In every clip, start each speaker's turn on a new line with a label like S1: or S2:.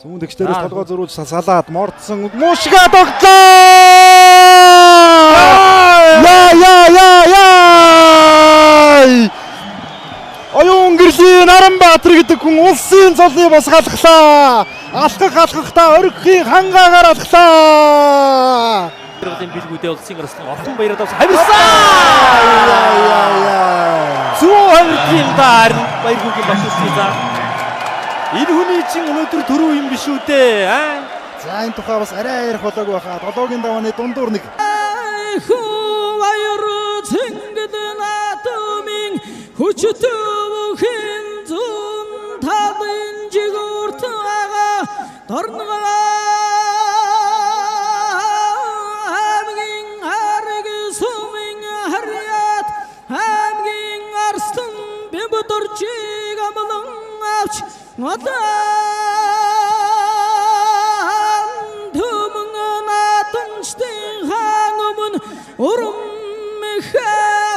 S1: Зүүн дэгчдэрээс толгой зөрүүлж салаад мордсон муушгаа тогтлоо! Яа! Оюун гэрлийн Наранбаатар гэдэг хүн улсын цолны бос галглаа. Алхахдаа орхихийн хангаагаар алхлаа.
S2: Тэргийн билгүүдээ улсын арслан орхон баяраад авсан. Хавирсан! Зүү хавиртын даар баяргүйгийн багшилсан за. Энэ хүний чинь өнөөдөр төрөө юм биш үү дээ.
S1: За энэ тухай бас арай ярих болоогүй байхаа. Долоогийн давааны дундуур нэг.
S3: Баяр цэнгэд натмын хүчтөвхэн зүүн талын жигүүртага дорнога хамгийн хариг сүмэн харьяат хамгийн арстан бэмбдорчиг амлан авч Мадан төмөн натанчтын хангамын урмэхэ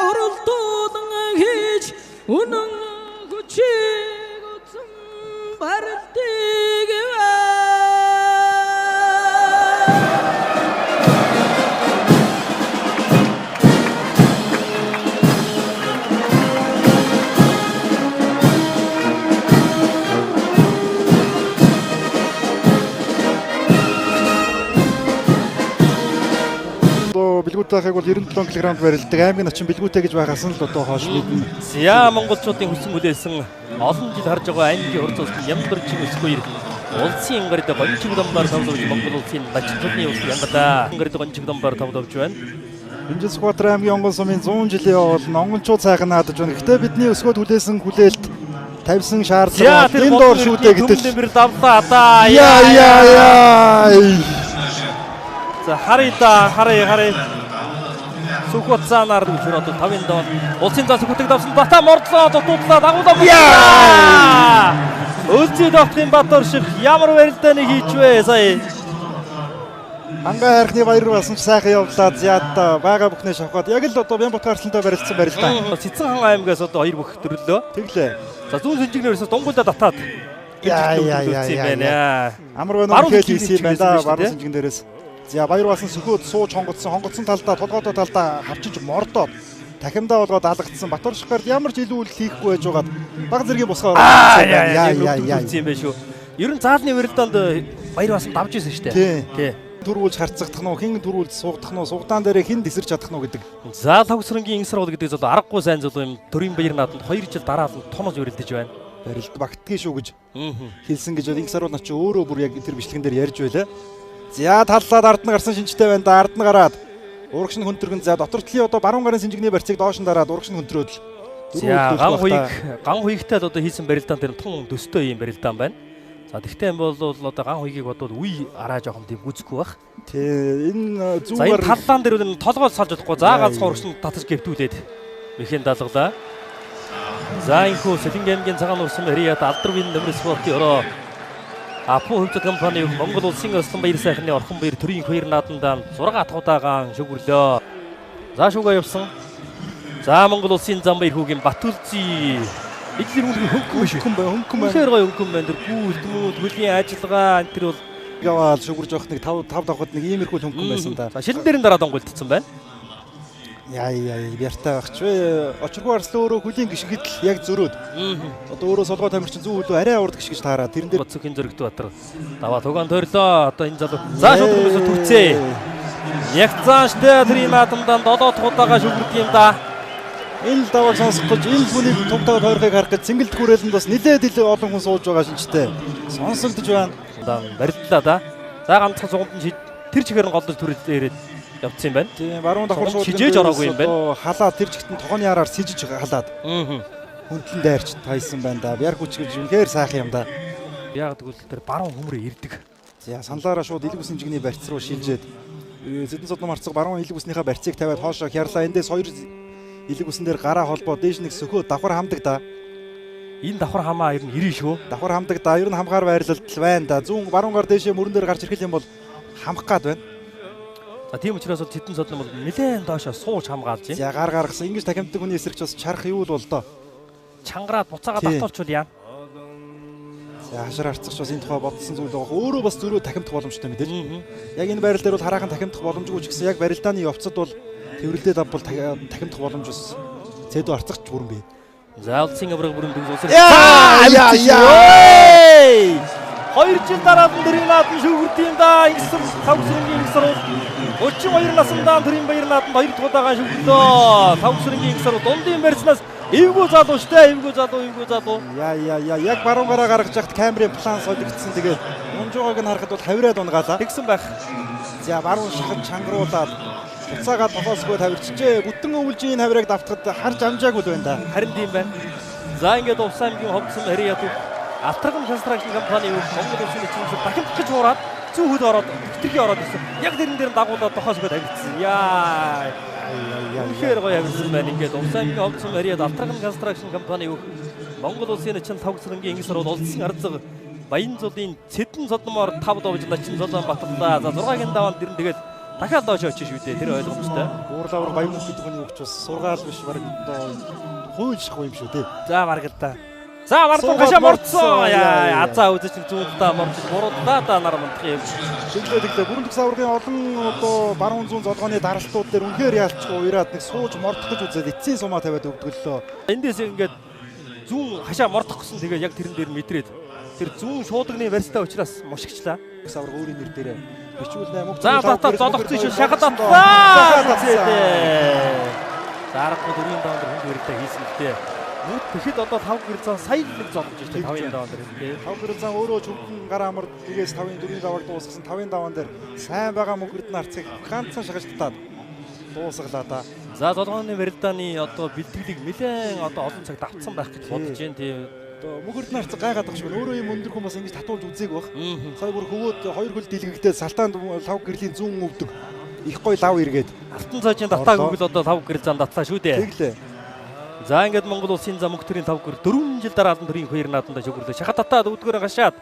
S3: уралдуулан хийж үнэн хүчиг утсан бардыг
S1: Билгүүтэйхийг бол 97 кг барилдаг аймгийн очин билгүүтэй гэж байгаас нь л одоо хоош мэднэ.
S2: За монголчуудын хүссэн хүлээсэн олон жил харж байгаа аймгийн хурц улсын Ямдарчин өсгөөр улсын гард гончиг домбоор тавлуулж Монгол улсын бачилтны улс янгада гард гончиг домбоор тавлуулж байна.
S1: Хинжисбаатар аймгийн онгон сумын 100 жилийн болно. Онголчууд сайхан наадаж байна. Гэхдээ бидний өсгөөд хүлээсэн хүлээлт тавьсан шаардлага энэ доор шүү дээ гэтэл.
S2: Давлаа да.
S1: Яа.
S2: За харъя. Сүхбатсанаар үлэр одоо 5-ын доо улсын зам сүхбатыг давсан Бата мордлоо дутуудлаа дагуулаа. Өлзий доохын Батор шиг ямар барилдааны хийчвэ сая.
S1: Ангаа хайрхны баяр болсон ч сайхан явлаа. Зяатаа бага бүхнээ шавхаад яг л одоо Бямбат гарсалтай барилдсан барилдаа.
S2: Цэцэн хан аймгаас одоо 2 бүх төрлөө.
S1: Тэглээ.
S2: За зүүн сэнжигнээс дунгуйлаа татаад.
S1: Ямар гэнэ хийсэн юм байна да баруун сэнжигэн дээрээс. За баяр басан сөхөөд сууж хонгоцсон талдаа толгойдоо талдаа хавчиж мордоод дахимдаа болгоод алгацсан Батор шиг гард ямар ч илүү үйл хийхгүй байж байгаад баг зэргийн босгоо
S2: юм байна шүү. Ер нь заалны барилдаанд баяр басан давж ирсэн шүү дээ.
S1: Тий. Төрүүлж харцагдах нь хин төрүүлж суугдах нь сугдаан дээр хин тесэрч чадах нь гэдэг.
S2: Заал хогсронгийн инсрол гэдэг зүйл аргагүй сайн зүйл юм. Төрийн баяр нааданд 2 жил дараа нь томож барилдаж байна.
S1: Барилд багтдгийг шүү гэж хэлсэн гэж инсрол наа чи өөрөө бүр яг тэр бичлэгэн дээр ярьж байлаа. За таллаад ард нь гарсан шинжтэй байна да ард нь гараад урагш нь хөнтөргөн за дотор талын одоо баруун гарын сэнжигний барьцыг доош нь дараад урагш нь хөнтрөөд л ган хуйгтай л одоо хийсэн барилдаан дээр тун төстэй юм барилдаан байна. За тэгтээ юм бол одоо ган хуйгийг бодвол үе араа жоохон тийм гүцэхгүй байх. Тий энэ
S2: зүгээр таллаан дээр нь толгой салж болохгүй заагаад урагш нь татаж гэвтүүлээд мэхэн даалгалаа. За инхүү Сэлэнг аймгийн цагаан урсан Мариат алдарвын нэмэр спортын ороо Апу хөлтөд компани Монгол улсын ослон баяр сайхны орхон баяр төрийн баяр наадандаа 6 атгуудагаан шүгүрлөө. За шүгэ явсан. За Монгол улсын зам баяр хүүгийн Батүлзий эдлэр хөнгөн байна. Үнэхээр гоё хөнгөн байна. Тэр гүйлтмүүд хөлийн ажиллагаа энэ төр бол
S1: яваал шүгүрж явах нэг 5 давхад нэг иймэрхүү хөнгөн байсан да.
S2: За шилэн дээрэн дараа донгуйлдсан байна.
S1: Яа бяртай багч вэ. Очиргүй арслан өөрөө хөлийн гიშгэд л яг зөрөөд. Одоо өөрөө солгой тамирчин зүүн хөлөө арай урд гიშгэж таараа. Тэрэн дээр
S2: Цөхийн зөрөгт Батар. Даваа тугаан торлоо. Одоо энэ залуу. За шууд төвцөө. Ягцаан штэ тэрийн наадамдаа 7 дахудаага шүгэрд юм да.
S1: Энэ давааг сонсох гэж энэ хүний тувтаа тойрхыг харах гэж цэнгэлд хүрээлэнд бас нилээд олон хүн сууж байгаа шинжтэй. Сонсогдож байна.
S2: Барилдлаа да. За ганцхан сугамд нь тэр чигээр нь голдож төрөлдөө ирээд явцсан юм байна.
S1: Тийм баруун давхар шууд
S2: хижээж ороогүй юм байна.
S1: Халаад тэр чигтэн тогооны араар сижиж халаад. Хөндлөн дайрч тайсан байна да. Бяр хүч гэж үнэхээр сайхан юм да.
S2: Яг тэгвэл тэр баруун хөмрөө ирдэг.
S1: За саналаараа шууд илэг үсэн жигний барьц руу шилжээд Сэдэн содном арцаг баруун илэг үснийхээ барьцыг тавиад хоошоо хярлаа. Эндээс 2 илэг үсэн дээр гараа холбоо дээш нэг сөхөө давхар хамдаг да.
S2: Энэ давхар хамаа ер нь ирнэ шүү.
S1: Давхар хамдаг да. Ер нь хамгаар байрлалт байна да. Зүүн баруун гар дээшээ мөрөн дээр гарч ирэх юм бол хамах гад байна.
S2: За тийм учраас бол Сэдэн содном бол нэлээд доошоо сууж хамгаалж байна.
S1: За гар гаргасан ингэж дахимтдаг хүний эсрэгч бас чарах юу л бол доо.
S2: Чангараад буцаагаад автуулчвал яа.
S1: Хашир харцагч бас энэ тухай бодсон зүйл байгаа. Өөрөө бас зөрөө тахимдах боломжтой мэдээж. Яг энэ байрал дээр бол хараахан тахимдах боломжгүй ч гэсэн яг барилдааны явцад бол тэрвэрлээд авбал тахимдах боломж бас зэдүү харцагч бүрэн бий.
S2: За улсын авраг бүрэн дүнс усаар.
S1: Яа.
S2: 2 жил дараа төрийн наадам шүүгэрдийн да ингэсэн тавсрынгийн ингэсрүүд 32 наснда төрийн баяр наадамд 2 дахь удаага шүүгдлөө. Тавсрынгийн ингэсрүүд дундын барьснаас эвгүй залуу штэ эвгүй залуу.
S1: Яа. Яг баруун гараа гаргаж яхад камерын план солигдсон. Тэгээд унжуугааг нь харахад бол хавираад унгаалаа.
S2: Тэгсэн байх.
S1: За баруун шахаж чангаруулаад буцаагаа тоосгүй тавирчжээ. Бүтэн өвлжийн хавирыг давтахад харж амжаагүй л байна да.
S2: Харин тийм байна. За ингээд Увсан аймгийн ховцсон Харият Алтраган констракшн компани Монгол улсын эцэг дахин гэж хуураад зүүн хөл ороод хитрхи ороод ирсэн. Яг тэрэн дээр дагуулаад тохоосгоод авчихсан. Яа. Үнэхээр гоё авирсан байна. Ингээд Увсан аймгийн ховцсон Харият Алтраган констракшн компани Монгол улсын эцэг тавгсрынгийн ингэсрүүд улсын арцаг Баянзулын Цэдэн Содномоор 5 довж Начин Золон батлаа. За 6-гийн даваанд дэрэн тэгээд дахиад доош очиж шүү дээ. Тэр ойлгомжтой.
S1: Уурлавар баян гэдэг нь юу ч бас сургаал биш баг одоо хууль шахуу юм шүү дээ.
S2: За бараг л та. За мартан гашаа морцсон. Яа азаа үзэж зүүндээ морцож буруудаа да нар мандах юм.
S1: Тэглээ бүрэн төгс аврагын олон одоо баруун зүүн золгооны даралтууд дээр үнэхээр яалчгүй уяраад нэг сууж мордох гэж үзээд эцсийн сумаа тавиад өгдгөллөө.
S2: Эндээс ингээд зүүн хашаа мордох гэсэн тэгээд яг тэрэн дээр мэдрээд тэр зүүн шуудагны барьстай учраас мушигчлаа.
S1: Төгс авраг өөрийн нэр дээрээ бичүүлнэ мөнгө.
S2: За татаа зодогцсон шүү шахад татлаа. Зарахгүй дөрвийн даанд хүнд барьтаа хийсэн л дээ. Нүд тэгэхэд одоо 5 гэрцэн сая нэг зодож штэ 5-ын даваан дээр тий.
S1: 5 гэрцэн өөрөө чүмхэн гараа амар тэгээс 5-ын 4-ийн давааг дуусгасан 5-ын даваан дээр сайн байгаа мөнгөрд нь харцыг ганцхан шагаж татаад дуусглаа да.
S2: За золгооны барилдааны одоо бэлтгэлийг нэлээд одоо олон цаг давтсан байх гэж бодож байна тий.
S1: Одоо мөнгөрд нь харцаг гайгаад байгаа шүү. Өөрөө юм өндөр хүмүүс ингэж татуулж үзээг баг. Сая бүр хөвөөд 2 хөл дэлгэгдээ салтаанд 5 гэрлийн зүүн өвдөг их гой лав эргээд
S2: алтан цаажийн татааг өгөл одоо 5 гэрцэн татлаа шүү дээ.
S1: Тэглээ.
S2: За ингээд Монгол улсын зам мөнгөтрийн 5 гэр 4 жил дараа алдан төрийн 2 наадамд шүгэрлээ. Шахад татаад өвдгөрөө гашаад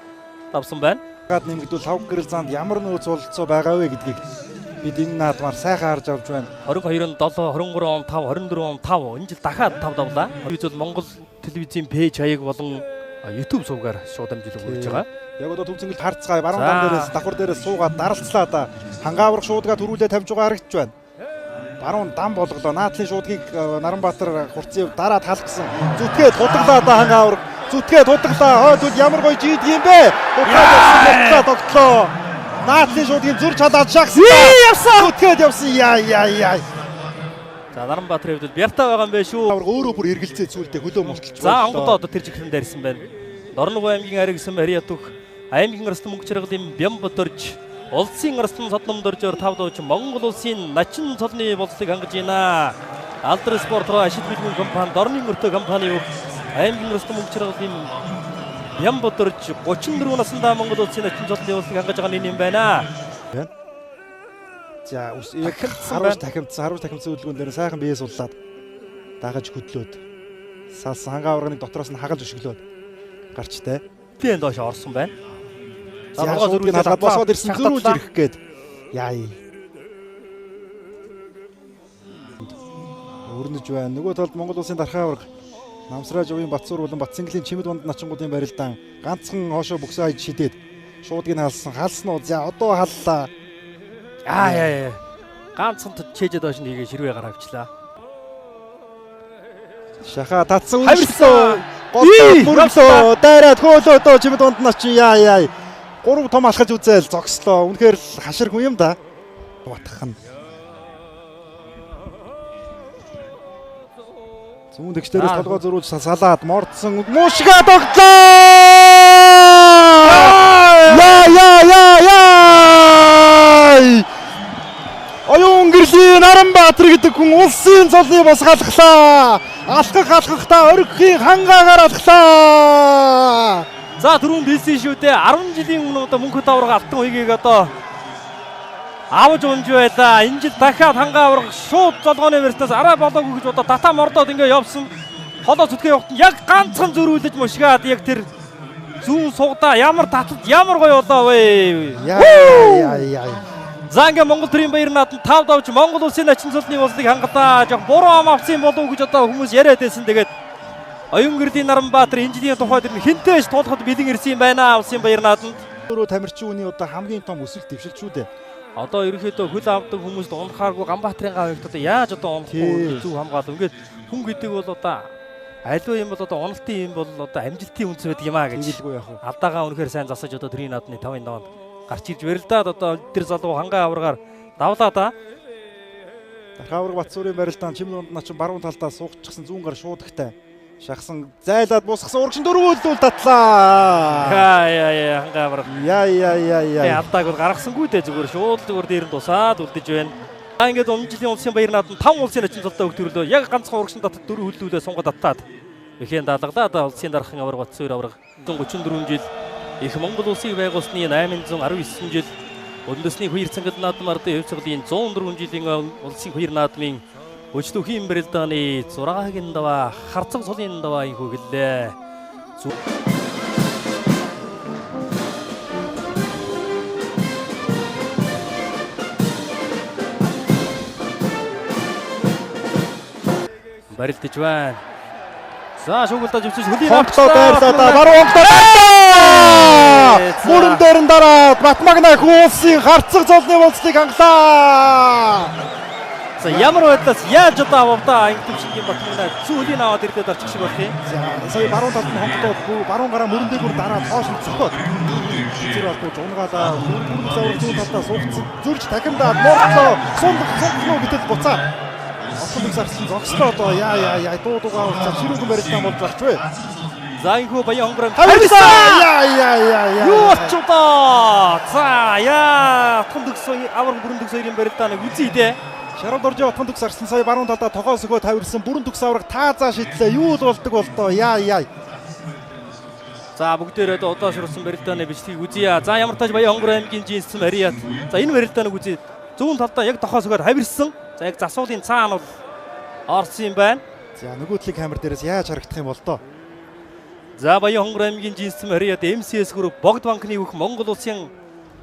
S2: давсан байна.
S1: Гад нэмэгдвэл 5 гэрэл занд ямар нөөц бололцоо байгаа вэ гэдгийг бид энэ наадмаар сайхан харж авч байна.
S2: 22 он 7, 23 он 5, 24 он 5 энэ жил дахиад 5 давлаа. Бид Монгол телевизийн пэйж хаяг болон YouTube сувгаар шууд амжилт өгч байгаа.
S1: Яг одоо төвцөнгөл харцгаа баруун дан дээрээс давхар дээрээс суугаад даралцлаа да. Хангааврах шуудгаа төрүүлээ тавьж байгаа харагдж байна. Баруун дан болголоо. Наадлын шуудгийг Наранбаатар хурцын дараа талах гэсэн. Зүтгээд хутглаа да хангааврах. Зүтгээд хутглаа. Хойд ямар гоё жийд юм бэ? Хутглаа тогтлоо. Наадлын шуудгийг зүр чадаад шахсан. Зүтгээд явсан. Яа.
S2: За Наранбаатар хэвдэл бяртаа байгаа юм байна шүү.
S1: Өөрөө бүр эргэлзээ зүйлдээ хөлөө мулталж
S2: байна. За онгодоо одоо тэр жигхэн дайрсан байна. Дорногов аймгийн ари гэсэн Хариат Уг аймгийн арстан мөнгө чаргалын Бямбат орж улсын арстан Содном дөржөөр 5 дууч Монгол улсын Начин цолны болцыг хангаж байна. Алдар спорт руу ашиг бүлгүүн компани Дорны мөртөө компани аймгийн арстан мөнгө чаргалын Бямбат орж 34 наснда Монгол улсын Начин цолны болцыг хангаж байгаа юм байна.
S1: За яг харуулж тахимдсан хөдөлгөөн дээр сайхан бие суллаад дагаж хөдлөөд салсан хангааврагны дотроос нь хагалж өшөглөөд гарчтай.
S2: Тийм доош орсон байна.
S1: Заргаа зүрхийг халаад босоод ирсэн зөрүүлж ирэх гээд яа. Өрнөж байна. Нөгөө талд Монгол улсын дархан авраг Намсраа жовын Батсуур болон Батсингэлийн Чимэд банд начингуудын барилдаан ганцхан хоошоо бүксээ хаяж шидээд шуудгийг халсан уу. За одоо халлаа.
S2: Яа. Ганцхан чэжэд доош нэгээ ширвээ гараа авчлаа.
S1: Шаха татсан үргэлжлөө. Гол дайраад хөөлөө Чимэд банд начин яа. 3 том алхаж үзээл зогслоо. Үнэхээр л хашир хүн юм да. Батхан. Зүүн дэгчдэрээс толгой зөрүүлж салаад мордсон мушгаа тогтлоо. Яа. Оюун гэрлийн Наранбаатар гэдэг хүн улсын цолны бос галглаа. Алхахтаа орхихийн хангаагаар алхлаа.
S2: За түрүүнд хэлсэн шүү дээ 10 жилийн өмнө одоо мөнхөд авраг алтан уйгийг одоо авж унж байлаа. Энэ жил дахиад хангаа авраг шууд золгооны верстаас арай болоогүй гэж одоо татаа мордоод ингээ явсан. Холоо зүтгэе явахт яг ганцхан зөрүүлж мушгаад яг тэр зүүн сугдаа ямар татлаад ямар гоё болоо вэ.
S1: Яа.
S2: За ингээ Монгол төрийн баяр наадам 5 давж Монгол улсын Начин цолны болцыг хангалаа. Жог буруу ам авсан болов уу гэж одоо хүмүүс яриад байсан. Тэгээд Оюнгэрлийн Наранбаатар инженерийн тухайд хинтээш туулахад бэлэн ирсэн юм байна. Улсын баяр нааданд
S1: өөрөө тамирчин үний одоо хамгийн том өсөлт дэвшилт шүү дээ.
S2: одоо ерөнхийдөө хөл авдаг хүмүүст унахааргүй Ганбаатарын гавьд одоо яаж одоо унахгүй зүг хамгаалав. Ингээд хүн гэдэг бол одоо аливаа юм бол одоо уналтын юм бол одоо амжилтын үндэс байдаг юм аа гэж. Алдаагаа үнэхээр сайн засаж одоо тэрийн наадны 5-ын даванд гарч ирж барилдаад одоо тэр залуу хангаа аврагаар давлаа да.
S1: Хавраг Батцуурын барилдаан чим дунд начин баруун талдаа суугчсан зүүн гар шуудагтай шахсан зайлаад босгосон урагшин дөрвөлдүүл татлаа.
S2: Яа хангаа авраг.
S1: Яа.
S2: Алдааг бол гаргасангүй дээ зүгээр шууд зүгээр дээр нь тусаад үлдэж байна. Ингээд жилийн улсын баяр нааданд 5 улсын ачин цолтой өгтөрлөө яг ганцхан урагшин татад 4 хөллүүлээ сунгад татаад ихэн даалгадаад улсын дархан авраг Батцуур авраг 34 жил их Монгол улсыг байгуулсны 819 жил Үндэсний хоёр цангад наадмаар дэвцэглэлийн 104 жилийн улсын хоёр наадмын өчтөхийн барилдааны 6-гийн даваа харцаг цолын даваа инхүү гэлээ. Барилдаж байна. За шуугуулдаа живчиж хөлийн
S1: хонтоо байрлаа да баруун хонтоо мөрөн дээр нь дараад Батмагна хөөсийн харцаг золны болцлыг хангалаа.
S2: За ямар байдлаас яаж одоо аваа ангид шиг Батмагна зүүлийн аваад ирдэ дарчих шиг болов юм.
S1: За сая баруун талд нь хонтоо баруун гараа мөрөн дээгүүр дараад хоош нь цохоод тэр бол жунгаалаа мөрөн завар зүүн талдаа суугцсан зүрж дахиндаа мортлоо сундаг гэтэл буцаад Отгоныг сарсан зогслоо одоо яа дуугаа уцаа ширүүгэн барилдаан болж багч вэ.
S2: За инхүү баян хонгорон
S1: яа
S2: юу очудаа. За яа Отгондөгсөй авраг бүрэн төгсөөрийн барилдааныг үзье дээ.
S1: Шарав доржоо Отгондог сарсан сая баруун талдаа тогоос өгөө тавирсан бүрэн төгс авраг таазаа шидлээ юу л болдог болтоо яа.
S2: За бүгдээрээ одоо ширүүлсэн барилдааны бичлэгийг үзье. За ямар тааж баян хонгорон аймгийн жинс Мариат. За энэ барилдааныг үзье. Зүүн талдаа яг тогоос өгөө тавирсан. За яг засуулын цаана бол орсон юм байна.
S1: За нөгөө талын камер дээрээс яаж харагдах юм бол тоо.
S2: За баян хонгор аймгийн жинс Мариат МСС групп Богд банкны бүх Монгол улсын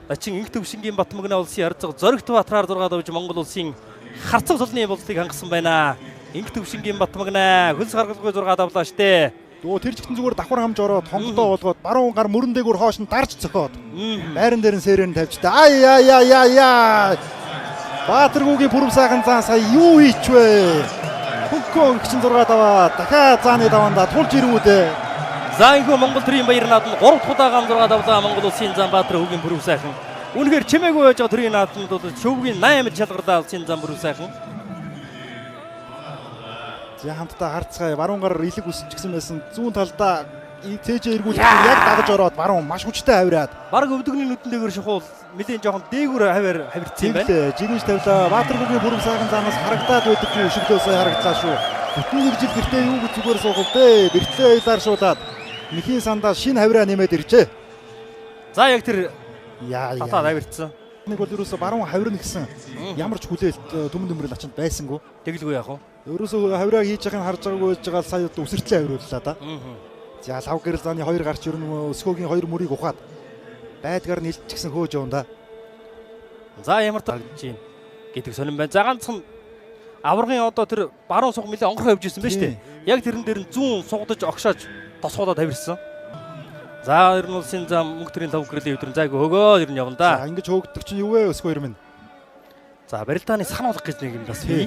S2: Начин Инх Төвшингийн Батмагна улсын Арцаг Зоригт Батраар 6 давж Монгол улсын харцаг цолны болцлыг хангасан байна. Инх Төвшингийн Батмагна хөлс гаргалгүй 6 давлаа штэ.
S1: Дөө тэр чигтэн зүгээр давхар хамж ороод хонгодоо болгоод баруун гар мөрөн дээгүүр хоош нь дарж цохоод байран дээр нь сэрээр нь тавьчтай. Яа. Баатаргуугийн пүрэв сайхан зан сая юу хийч вэ? Хөнгөн гिचэн 6 даваа дахиад зааны даваандаа тулж ирвүүдээ.
S2: За инхүү Монгол төрийн баяр нааданд 3 дахь удаа 6 давлаа Монгол улсын зам Баатаргуугийн пүрэв сайхан. Үнэхээр чимээгүй байж байгаа төрийн нааданд бол шөвгийн 8 шалгардаа улсын зам пүрэв сайхан.
S1: За хамтдаа харцгаая баруун гар илэг үсчихсэн байсан зүүн талдаа цээжээ эргүүлэх яг дагаж ороод баруун маш хүчтэй хавираад
S2: бараг өвдөгний нүдэн дээгүүр шахуул нэлийн жоохон дээгүүр хавирцсан юм байна.
S1: Жинэж тавилаа Баатаргуугийн пүрэв сайхан замаас харагдаад байдаггүй өшөглөөсөө харагдлаа шүү. Бүтэн нэг жил гэртээ юу гэж зүгээр суугав бэ? Бэртлээ илааршуулаад нэхийн сандаа шинэ хавираа нэмээд иржээ.
S2: За яг тэр
S1: яа
S2: хавирцсан.
S1: Нэг бол ерөөсө баруун хавирна гэсэн ямар ч хүлээлт төмөн дөмрөл ачанд байсангүй.
S2: Тэгэлгүй яах вэ?
S1: Ерөөсө хавираа хийж байгааг харж байгаагүй байж байгаа сая өсөртлээ хавирууллаа да. За лав гэрэл зааны 2 гарч ерөн өсгөөгийн 2 мөрийг ухаад байдгаар нь илтчихсэн хөөж явна да.
S2: За ямар тагж юм гэдэг сонирн байна. За ганцхан аврагын одоо тэр баруун суг нэлээ онгор хавьж ирсэн байна шүү дээ. Яг тэрэн дээр нь зүүн сугдаж огшоож тосгоолоод тавирсан. За ер нь улсын зам мөнгө төрийн лав гэрлийн өдрөн зайгүй хөгөө ер нь явна да.
S1: За ингэж хөөгдөг чинь юу вэ өсгөө ирмэн.
S2: За барилдааны сануулгах гэж нэг юм бас бий.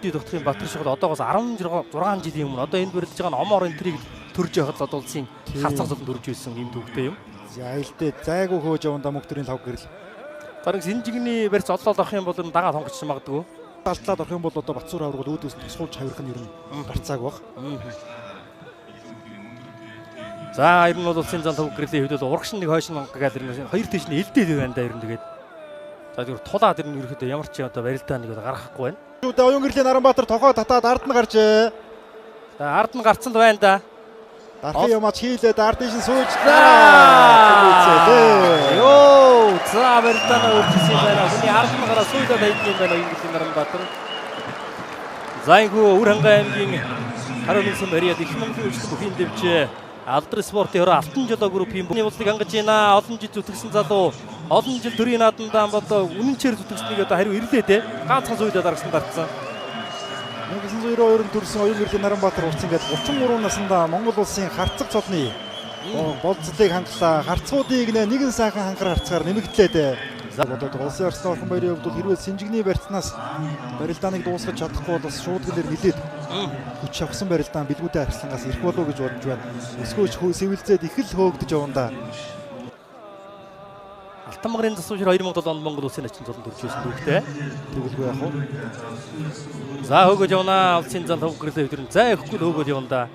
S2: Докторийн Батар шиг одоогоос 16 жилийн өмнө одоо энд барилдаж байгаа омор энтрийг төрж явахад одоо улсын харцаг золонд өрж ирсэн юм төвхтэй юм.
S1: За айлдээ зайгүй хөөж явна да мөнгө төрийн лав гэрэл.
S2: Бараг синжигний барьц олоод авах юм бол дагаад хонгочсон магадгүй.
S1: Алтлаад орох юм бол одоо Батцуур аврагууд өөдөөс тусгуулж хавирах нь ер нь гарцааг баг. За ер нь бол улсын зам лав гэрлийн хувьд бол урагшин нэг хойшин гэдэг ер нь хоёр тийш нь элдээд байна да ер нь тэгээд. За зүгээр тулаад ер нь ерөөхдөө ямар ч одоо барилдааныг гаргахгүй байна. Оюнгэрлийн Наранбаатар тогоо татаад ард нь гарчээ.
S2: За ард нь гарцсан л байна да.
S1: Дархын юмач хийлээд ард дэшин сууж.
S2: Йоо, за барилдаанаа үргэлжлүүлсэн байна. Хүний ард нь гараа суугаад байдаг юм байна Оюнгэрлийн Наранбаатар. За инхүү Өвөр хангай аймгийн Харин улсын Мариат их Монголын өчтөд бүхийн дэвжээ. Алдар спортын ороо алтан жолоо группийн бүхний улсыг хангаж байна. Олон жил зүтгэсэн залуу. Олон жил төрийн наадандаа одоо үнэнчээр зүтгэснийг одоо хариу ирлээ те. Ганцхан сүйдээ дарагсан гарцсан.
S1: 1992-нд төрсэн Оюун Гэрлийн Наранбаатар урц ингээд 33 наснда Монгол улсын харцаг цолны болцлыг хангалаа. Харцгуудыг нэгэн сайхан хангар харцгаар нэмэгдлээ. За бодоод улсын арслан орхон баярын хувьд хэрвээ Синжигний барьцнаас барилдааныг дуусгаж чадахгүй бол бас шууд гэлээр нилээд хүч авсан барилдаан бэлгүүтэй арслангаас ирэх болов уу гэж бодож байна. Өсгөөч сэвэлзээд их л хөөгдөж явна да.
S2: Алтанмагрын засваршир 2007 онд Монгол улсын ачин золон төрж байсан дүүхтэй.
S1: Тэгэлгүй яах вэ?
S2: За хөөгөж явна. Улсын зал хөвгөрлөө өдрөн. За ихгүй хөөгөж явна да.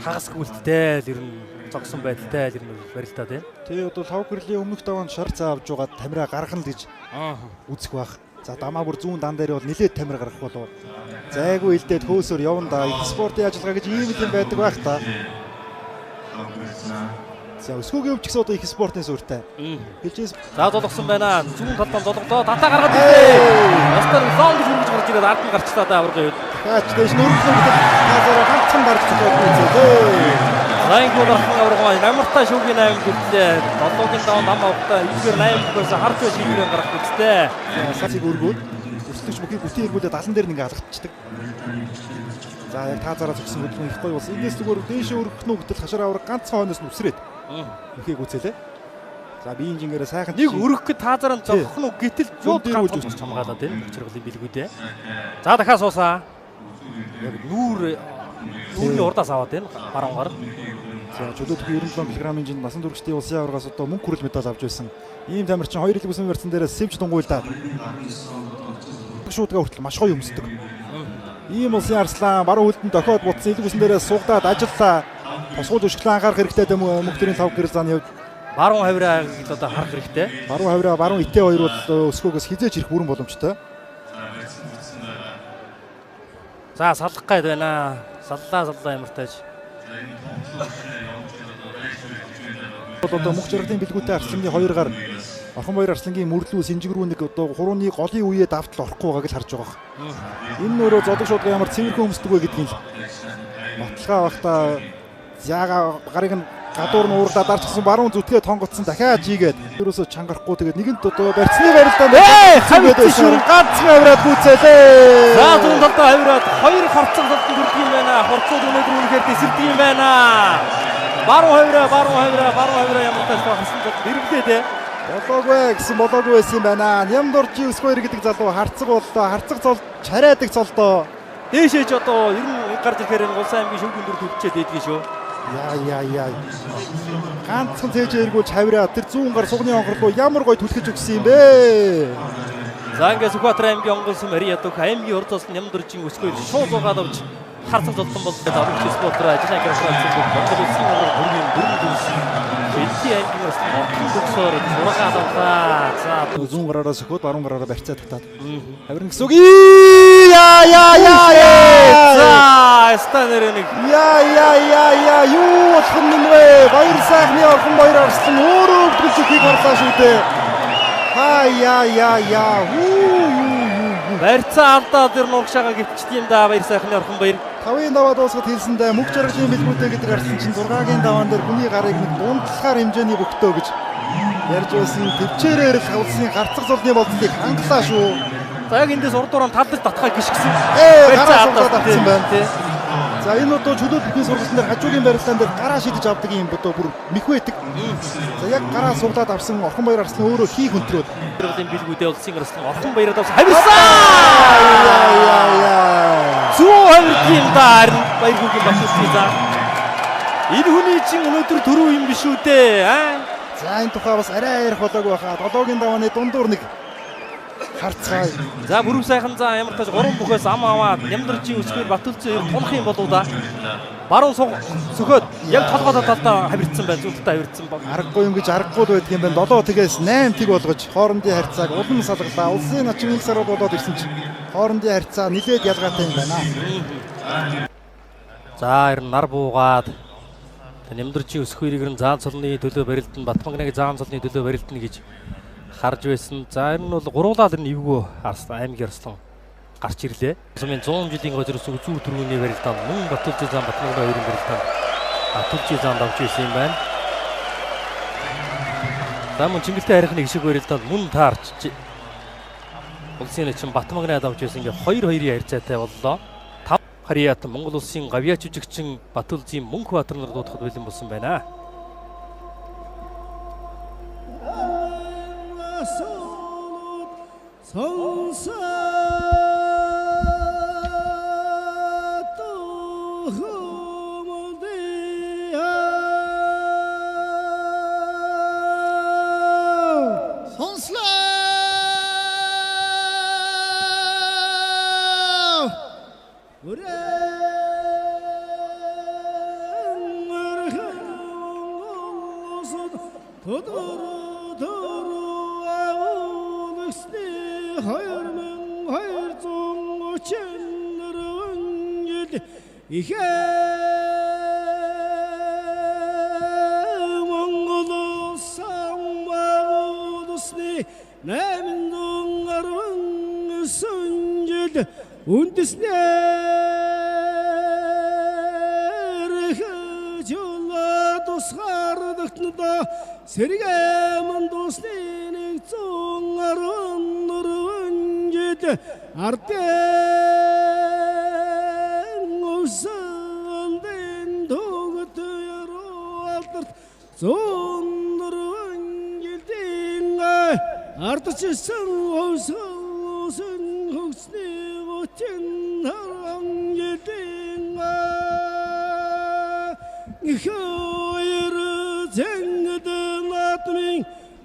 S2: Хагас гүйлттэй л ер нь зогсон байдалтай л ер нь барилдаад байна.
S1: Тэгээ одоо лав гэрлийн өмнөх даваанд шар цаа авж байгаа тамираа гаргана гэж үзэх байх. За дамаа бүр зүүн дан дээр бол нилээд тамир гаргах болов. Зайгүй илдээд хөөсөөр явна да. Их спортын ажиллагаа гэж ийм юм байдаг байх та. За өсгөөгийн өвч гэсэн одоо их спортын суурьтай. Хэлжээс
S2: за золгосон байна. Зүүн талдаа золгодоо татаа гаргаад ирлээ. Настар сон гэж үргэлж гарч ирээд ард нь гарчлаа да аварга.
S1: Хаач дэш нүрхлөө тазаараа ганцхан гарч байгаа үзээ.
S2: Зайнгүй гарсан аварга намартаа шүүгийн 8 гэрлээ. 7-гийн даван ам авахтаа эдгээр 8 гээс харж байж шийдвэр гарах үстэй.
S1: Сацыг өргөөд өсөлтөж бүхий бүтэн эргүүлээд алан дээр нэг алгацдаг. За яг таазаараа зогсон хөдөлгөөн их гоё болсон. Энэс зүгээр дээшээ өргөх нүг гэтэл хашаар аварга ганцхан хойноос нь үсрээд. Ихийг үзээлээ. За би инженерээ сайхан
S2: нэг өргөх гэд таазаараа зогсох нь гэтэл зууд ганцхан хамгаалаад байна. Хүчрхлийн бэлгүүдээ. За дахиад суусаа. Яг нүүрний урдаас аваад байна. Баруун гар.
S1: За чөлөөтгөө 97 кг хэмжээнд насан туршидын улсын аваргаас одоо мөнгө хүрэл медаль авч байсан. Ийм тамирчин 2 хэлбэл барьсан дээрээ сэвж дунгуйлдаад. Шуудгаа хүртэл маш гоё өмсдөг. Ийм улсын арслан баруун хөлдөнд дохиод бутсан хэлбэл дээрээ сугдаад ажиллаа. Тусгуулж өшгөлөө анхаарах хэрэгтэй юм уу? Мөнхтөрийн лав гэрэл зааны хувьд
S2: баруун хавраа одоо харах хэрэгтэй.
S1: Баруун хавраа баруун итэ хоёр бол өсгөөгөөс хизээж ирэх бүрэн боломжтой.
S2: За салах гээд байна. Саллаа ямартайж.
S1: Одоо мөх жаргалын бэлгүүтэй арслангийн 2 гар орхон баяр арслангийн мөрлөө Синжиг рүү нэг одоо хурууны голын үеэ давтал орохгүй байгааг л харж байгаа. Энэ нөрөө зодог шуудга ямар цэвэрхэн өмсдөг вэ гэдгийг л баталгаа багтаа яага гарыг нь гадуур нь уурлаад дарчихсан баруун зүтгээ тонгоцсон дахиад жигээд ерөөсө чангарахгүй тэгээд нэгэнт одоо барьцны барилдаанд хавьд шүү ганцхан авираад гүйцээлээ.
S2: За зүүн талдаа авираад 2 харцаг толтон хүрдэг юм байна. Хорцууд өнөөдөр үнэхээр дэсэрдэг юм байна. Баруун хавраа ямар тааш хасан толт хэрэглээ дээ.
S1: Болоогүй гэсэн болоогүй байсан юм байна. Нямдоржи өсгөр гэдэг залуу харцаг боллоо. Харцаг цол чарайдаг цолдоо.
S2: Дээшээж одоо ер нь гарч ирэхээр Улсын аймгийн шүүхийн дүр төвчээд байдгийг шүү.
S1: Яа. Ганцхан цээж эргүүлж хавраа тэр зүүн гар сугны онхорлоо ямар гоё түлхэж өгсөн юм бэ.
S2: За ингээд Сүхбаатар аймгийн онгон сүм Мариа Дух аймгийн урдаас Нямдоржийн өсгөөж шууд угаад авч харцаг золтон болдог аврагч спортоор ажиллаж байгаа Монгол улсын бүрийн дөрвөн Бэлтий аймгийн орхон төгсөөр 6 авлаа. За
S1: зүүн гараараа сөхөөд баруун гараараа барьцаа татаад. Хаврын гэсэн үг. Яа. За
S2: станер нэг.
S1: Яа. Юу болох юм бэ? Баяр сайхны орхон баяр арслан өөрөө өвдгөлж ихийг харлаа шүү дээ. Яа.
S2: Барьцаа алдаад тэр нугшаага гитчихдээ да баяр сайхны орхон баяр.
S1: 5-ын даваа дуусгад хэлсэндээ мөх жаргалын бэлгүүтэй гэдэг арслан чинь 6-гийн даваан дээр хүний гарыг нэг дундлагаар хэмжээний бөгтөө гэж ярьж байсан. Төвчээрээр л улсын гарцаг золны болцлыг хангалаа шүү.
S2: За яг эндээс урдуураа талдаж татхаа гიშгсэн.
S1: Барьцаа алдаад авсан байна тий. За энэ одоо чөлөөтгөхийн сургалтын дээр хажуугийн барилдаан дээр гараа шидэж авдаг юм бодоо бүр мэхвэдэг. За яг гараа суглаад авсан орхон баяр арслан өөрөө хийх өнтрөөд
S2: Тэрлийн бэлгүүдээ улсын арслан орхон баяраад авсан. Хавирсан! Зүү хавирдгийн даар баяргүйгийн багтсан за. Энэ хүний чинь өнөөдөр төрөө юм биш үү дээ.
S1: За энэ тухай бас арай ярих болоогүй хаа. 7-гийн давааны дундуур нэг харцгаа.
S2: За бүрэн сайхан за ямар тааш 3 бүхээс ам аваад Нямдоржийн өсгөр Батүлцэн тунах юм болоо да. Баруун сөхөөд яг толгойдоо талдаа хавирцсан байна. Зүгтээ хавирцсан баг.
S1: Аргагүй юм гэж аргагүй байдаг юм байна. 7 тэгээс 8 тэг болгож хоорондын харьцааг улам салгалаа. Улсын начин нэг сарууд болоод ирсэн чинь хоорондын харьцаа нилээд ялгаатай юм байна.
S2: За ер нь нар буугаад Нямдоржийн өсгөрийг нь заан цолны төлөө барилдана, Батмагнагийн заан цолны төлөө барилдана гэж харж байсан. За ер нь бол гуруулаад ер нь эвгүй аймгийн арслан гарч ирлээ. Сумын 100 жилийн гожроос үзүүр төрөний барилдаанд мөн Батүлцэн заан Батмагна хоёрын барилдаанд Батүлцэн заанд авч ирсэн юм байна. За мөн Чингэлтэй харихны гişиг барилдаанд мөн таарч Улсын элчин Батмагнад авч байсан ингээ 2-2-ийн харьцаатай боллоо. 5 Харият Монгол улсын гавьяа жүжигчин Батүлжийн Мөнхбаатар нар дуудахад бэлэн болсон байна.
S3: Монгол самбагудусны намин арван сүнжил үндэснэр хажула тусгардагтнда сэргэмэн дусны нэг зүүн арван нөрвөнжил артэн усалдэн дугт яралдарт зүүн нөрвөнжилдэн артчсан усалсын хөгсний гочин харанжилдэн ихойр зэнгдэн атмын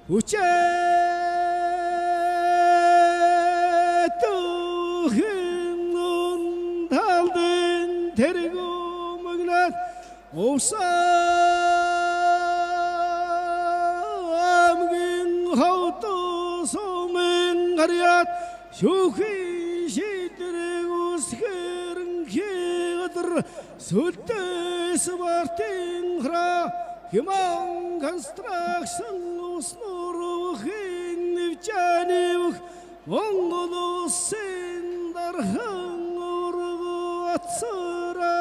S3: uchettuhin talden tergu magnat osamgin hautu somen hariat shuhi shidregus herng hegadr sultes martin hra himang construction usnoruhin nivjanivh Монгол улсын дархан ургу атсара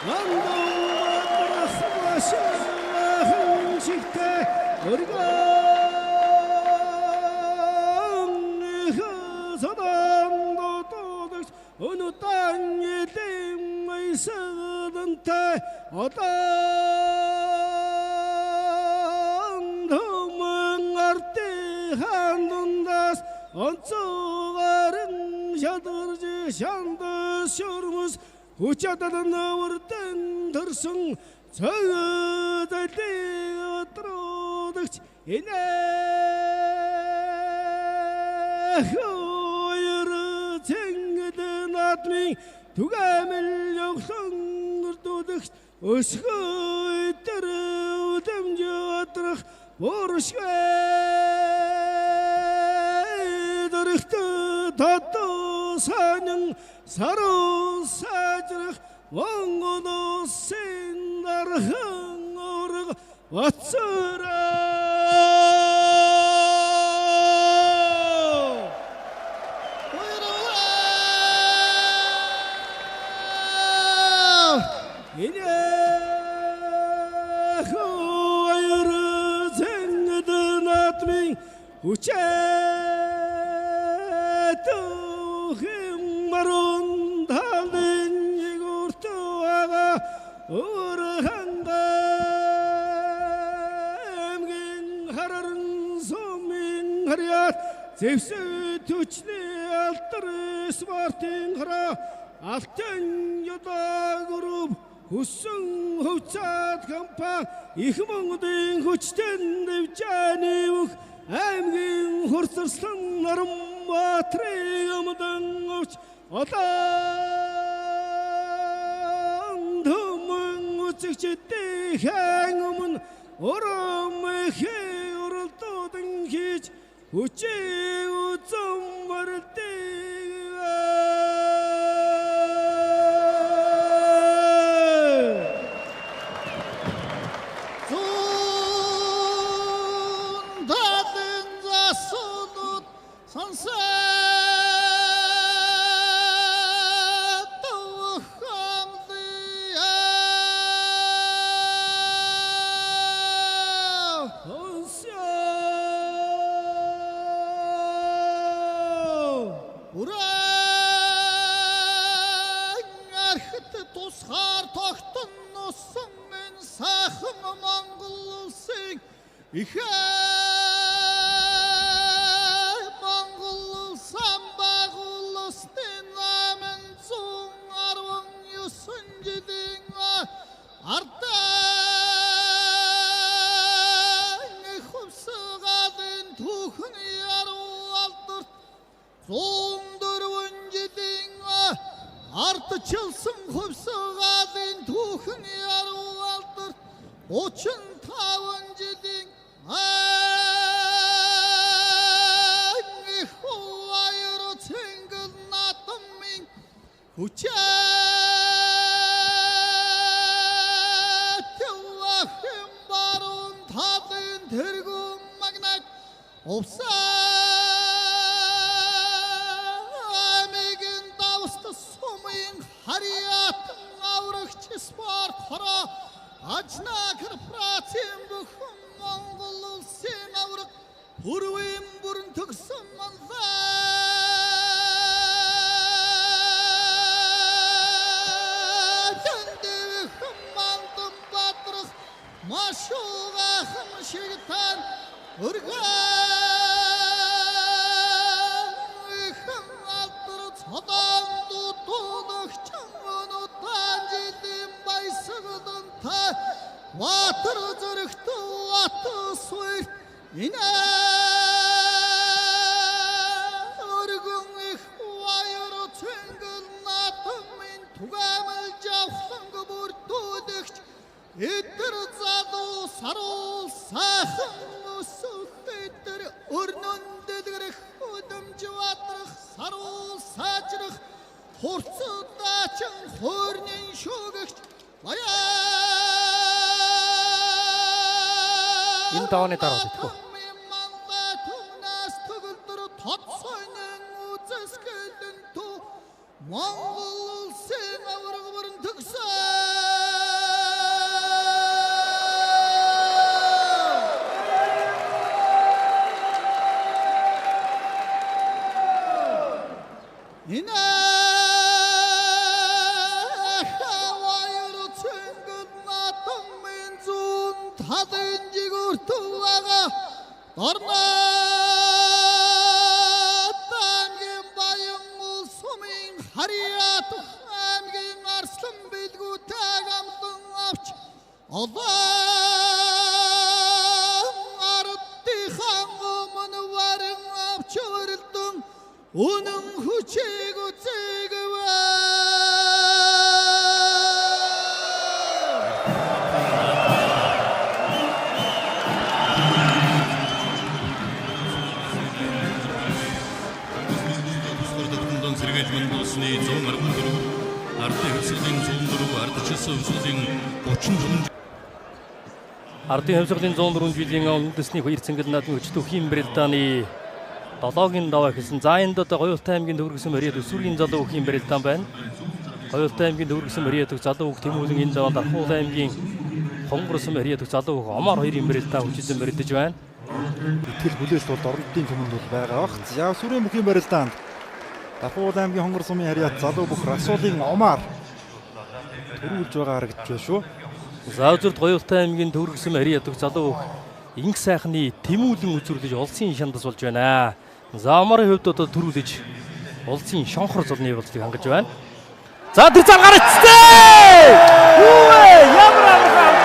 S3: Монгол брахмашахан шигтэй өргөн хазадан дотогч өнөтан эдэм майсадантай handundas onçuğarın şadırcı şandı sürmüz uçadadan vurdun tırsın çağıdaydı oturuduk ine huyuru çengidin atmin tugamil yoksun ırtuduk ışgıйтırı udemci oturuk Borşgaydarıktı tatlı sanın sarı saçırık Mongolu sindarhın orık vatsıra uchettuhin marun talden yigurtuaga urhanga emgin hararın somin hariyat zevsi tüçli altır smartin hara altın yada grup Hussun huçat kampan ihmangdın huçten devcanivuk Әмгін құрсырсынларым батырығымдың ұч Атандымын ұчықчетті әңімін Орымы хей ұрылтудың кеч Учи ұцым барыттығы
S4: Ихэ Монгол самбаг улсын намын 119 жилийн ардын хувьсгалын түүхэн яруу алдарт 104 жилийн ардчилсан хувьсгалын түүхэн яруу алдарт 35 жилийн Хууяр цэнгэл натамын хүчээтэвэхэм баруун талын тэргүүн магнат Овсаамигийн давст сумын харьяатан аврагч спорт хороо ажна корпорацийн бүхэн Монгол улсын авраг хүрвэн бүрэн төгсөн манлаа Тэндээхэн мандам бадрах машуугахан шигтан өргөөн алдар цодон дутуулагчан өнөтан жилийн баясгалан та Ватар зэрэгт ватар суйр инэ өргөн их ваяр цэнгэл натамын тугамал жавхланг бүрдүүлэгч эдэр залуу саруул сайхан өсөх эдэр өрнөн дэлгэрэх өдөмж ватрах саруул саажрах хурцудаачин хөрнийн шүгэгч
S2: Энэ давааны дараа битгэв.
S4: Монгол улсын авраг бүрэн төгсөн инэ хаваяр цэнгэл натамын зүүн талын жигүүртүвага Орнатангийн баян улсумын харьяат аймгийн арслан билгүүтэйг амлан авч Олон ардынхан өмнө варан авч өрөлдөн үнэн хүчийг үзэгэвэ
S5: Сэргээж Монголсны 114 ардын хөвсгөлийн 104 ардчилсан хөвсгөлийн 34
S2: Ардын хөвсгөлийн 104 жилийн үндэсний хоёр цэнгэл наадмын хүчтэй Хим Британы 7-гийн даваа хэлсэн. За энд одоо Гоёлтай аймгийн дүүргэсэн Мариад өсвөргийн залуу Хим Британ байна. Гоёлтай аймгийн дүүргэсэн Мариад залуу хөх Тэмүүлэн энэ даваанд Ахуул аймгийн Хонгорсон Мариад залуу хөх Омар хоёрын Британ хүчилэн мэрдэж байна.
S1: Итгэл хүлээлт бол орнодын түмэнд бол байгаа бах. За сүрийн бүхийн барилдаанд Ахуул аймгийн хонгор сумын харьяат залуу бүх Расуулын Омар төрүүлж байгаа харагдаж байна шүү.
S2: За үзэрд Гоёлтай аймгийн дүүргэсэн Мариад залуу хөх Инх сайхны Тэмүүлэн үзүүлж улсын шандас болж байна. За Омарын хувьд одоо төрүүлж улсын шонхор зулны явуултыг хангаж байна. За тэр цаал гарчтэй! Юу вэ? Ямар амархан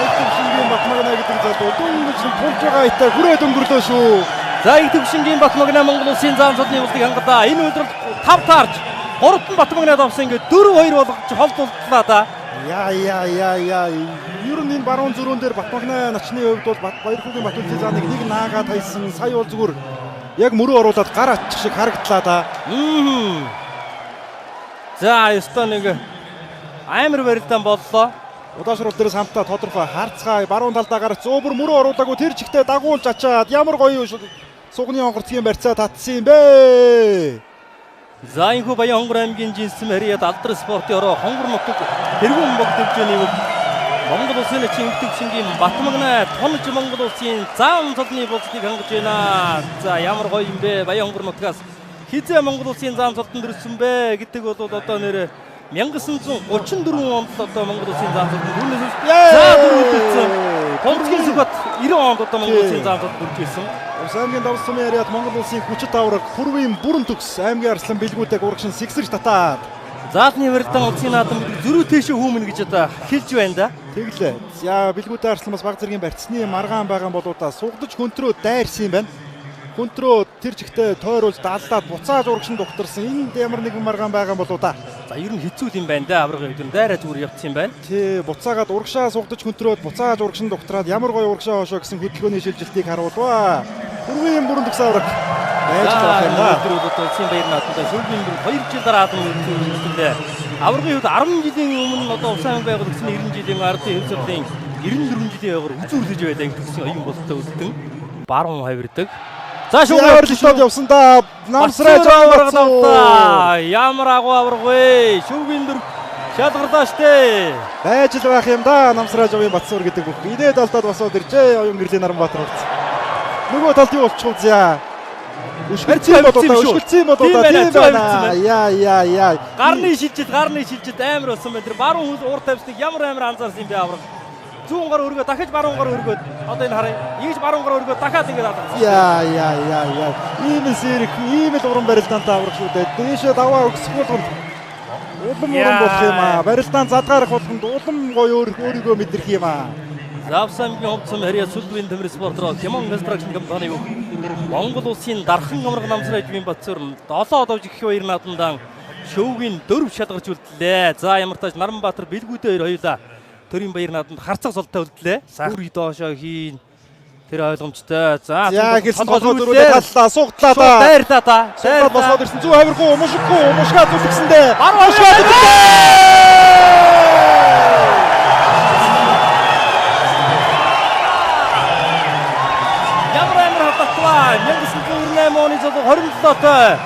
S1: Итгэвшингийн Батмагна гэдэг залуу дөнгөж тулж байгаа итэ хүрээд өнгөрлөө шүү.
S2: За Итгэвшингийн Батмагна Монгол улсын зам зулны явуултыг хангадаа. Энэ үйлрэл 5 таарч 3-т нь Батмагнад авсан ингээд 4-2 болгож холдууллаа да.
S1: Яа. Ер нь энэ баруун зөрүүн дээр Батмагна начны хувьд бол Баярхүүгийн Батүлцийн зааныг нэг наагаад хайсан. Сая бол зүгээр яг мөрөө оруулаад гар атчих шиг харагдлаа да.
S2: За ёстой нэг амар барилдаан боллоо.
S1: Удаашрал дээрээс хамтаа тодорхой харцгаа баруун талдаа гарах зөөвөр мөрөө оруулаагүй тэр чигтээ дагуулж ачаад ямар гоё сугны хонгорцгийн барьцаа татсан юм бэ.
S2: За энэ хүү Баян хонгор аймгийн жинсэн Мариад алдар спортын ороо хонгор нутаг тэргүүн богдолж нэг Монгол улсын Итгэвшингийн Батмагна тонж Монгол улсын зам зулны болцыг хангаж байна. За ямар гоё юм бэ Баян хонгор нутгаас хизээ Монгол улсын зам зултанд ирсэн бэ гэдэг бол одоо нэр 1934 онд одоо Монгол Улсын зам зот түүнээс за дөрөвдөлцсөн. Томцгийн сүхбат 90 онд одоо Монгол Улсын зам зот бүрж ирсэн.
S1: Улс аймгийн давс сумын яриад Монгол Улсын хүчит авраг Пүрвийн бүрэн төгс аймгийн арслан бэлгүүдэг урагшин сэгсэж татаад.
S2: Заалны вэрдэн улсын наадам зөрүү тэшээ хүмүн гэж одоо хэлж байна да.
S1: Тэглээ. За бэлгүүтэй арслан бас баг зэргийн барьцны маргаан байгаа болоо та сугдаж хөнтрөө дайрсан юм байна. Хөнтрөө тэр чигтээ тойруулж даалдаад буцааж урагшин дугтарсан. Энд ямар нэгэн маргаан байгаа болоо та.
S2: За ер нь хэцүү юм байна да. Аврагын үед дайраа зүгээр явцсан юм байна.
S1: Тий, буцаагаад урагшаа сугдаж хөнтрөөд буцааж урагшин дугтраад ямар гоё урагшаа хошоо гэсэн хөдөлгөөний шилжилтийг харуулваа. Пүрвийн бүрэн төгс авраг. Байж байгаа юм да.
S2: Тэр бол улсын баяр наадамтай шүүхийн 2 жил дараа хатан үйлчлүүлээ. Аврагын үед 10 жилийн өмнө одоо улсын аймаг байгуулагдсан 90 жилийн ардын хэвсэлийн 94 жилийн ойгоор үзүүлж байдаг гэсэн оюун бололтой үлдэн баруун хавирдаг. За шүүгээр
S1: шууд явсан да. Намсраж аврагтаа.
S2: Ямар агуу авраг вэ? Шүүгийн дөр шалгарлаа штэ.
S1: Байж л байх юм да. Намсраж авын Батсуур гэдэг бүх. Инээд алдаад босоод иржээ. Оюун гэрлийн Наранбаатар хувцас. Нөгөө талд юу болчихвол зя. Өшгөлцсөн бодоо та тийм байна. Яа.
S2: Гарны шилжид амар болсон байна. Тэр баруун уур тавьсныг ямар амар анзаарсан юм бэ авраг. Зүүн гар өргөө дахиж баруун гар өргөөд одоо энэ харъя. Ийж баруун гар өргөөд дахиад ингэж алгасан.
S1: Яа. Ийм сэрх, ийм л уран барилдаантай авраг шүү дээ. Дээшээ даваа өгсгөл улам уран болох юм аа. Барилдаан задгаарах болгонд улам гоё өөрийгөө мэдрэх юм аа.
S2: Завсамгийн хувцас харьяа сүлбийн төмөр спортроо Хямон констракшн компани Монгол Улсын дархан амраг намсраж бийн Батцуур 7 давж их баяр наадамдан шүүгийн 4 шалгарч үлдлээ. За ямар тааж Наранбаатар бэлгүүдээ хоёулаа төрийн баяр наадамд харцаг солтой үлдлээ. Сахүр доошоо хийн. Тэр ойлгомжтой. За
S1: хэлсэн толгой дөрүүдээ таллаа, сугтлаа та.
S2: Дайрлаа та.
S1: Дайрлаа босоод ирсэн. Зүү хавиргүй, умушгаа зүлгэсэндээ.
S2: оны 27-той.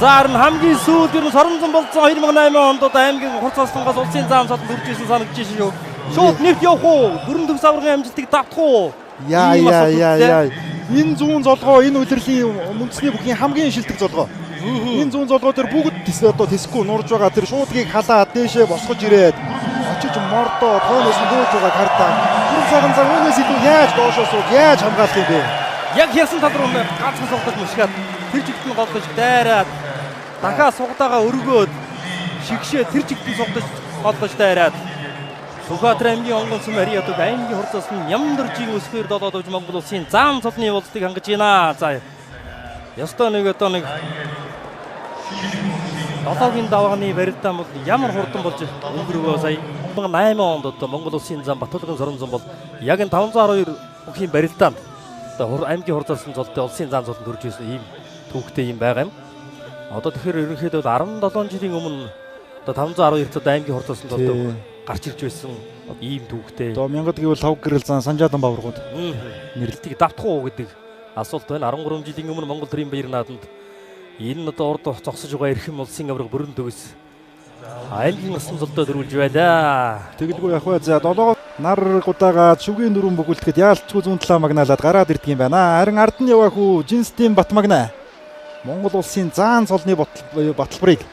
S2: За харин хамгийн сүүлд ер нь соронзон болсон 2008 онд одоо аймгийн хурцлангаас улсын зам сод бүрж ирсэн санагдаж шүү. Шууд нэвт явах уу? Бүрэн төгс аврагын амжилтыг давтах уу?
S1: Яа. Энэ зүүн золгоо энэ удирдлийн үндэсний бүхний хамгийн шилдэг золгоо. Энэ зүүн золгоо дээр бүгд одоо тэсгүй нурж байгаа тэр шуудгийг халаад дээшээ босгож ирээд очиж мордоо тоонос нь дөөж байгааг хардаа. Тэр цагаан цаг өнөөс илүү яаж доошоо сууд яаж хамгаалах юм бэ?
S2: Яг хэлсэн тал руу ганцхан сугдаж мушгаад тэр жигт нь голдож дайраад дахиад сугдаага өргөөд шигшээ тэр жигт нь сугдаж голдож дайраад Сүхбаатар аймгийн онгон сүм хариадаг аймгийн хурцаас нь Нямдоржийн өсгөр 7 давж Монгол Улсын зам цолны болцыг хангаж байна. За ёстой нэг одоо нэг долоогийн давааны барилдаан бол ямар хурдан болж өнгөрөөгөө сая 2008 онд одоо Монгол Улсын зам Батулгын соронзон бол яг энэ 512 бүхний барилдаанд одоо аймгийн хурцаас нь золтой улсын зам золтод өрж ирсэн ийм түүхтэй юм байгаа юм. Одоо тэгэхээр ерөнхийдөө 17 жилийн өмнө одоо 512 цад аймгийн хурцаас нь золтой гарч ирж байсан ийм түүхтэй.
S1: Одоо мянгад гэвэл 5 гэрэл зан санжаадан баврагууд
S2: нэрлэлтийг давтах уу гэдэг асуулт байна. 13 жилийн өмнө Монгол төрийн баяр наадамд энэ одоо урд зогсож байгаа эрхэм улсын авраг бүрэн төгс аймгийн насан золтой дөрвүүлж байлаа.
S1: Тэгэлгүй яг бай. За 7 нар гудаагаа шүгийн дөрвөн бөгөлтөд яалтчгүй зүүн талаа магнаалаад гараад ирдэг юм байна. Харин ард нь яваа хүү Жинстийн Бат магнаа Монгол Улсын заан цолны баталбарыг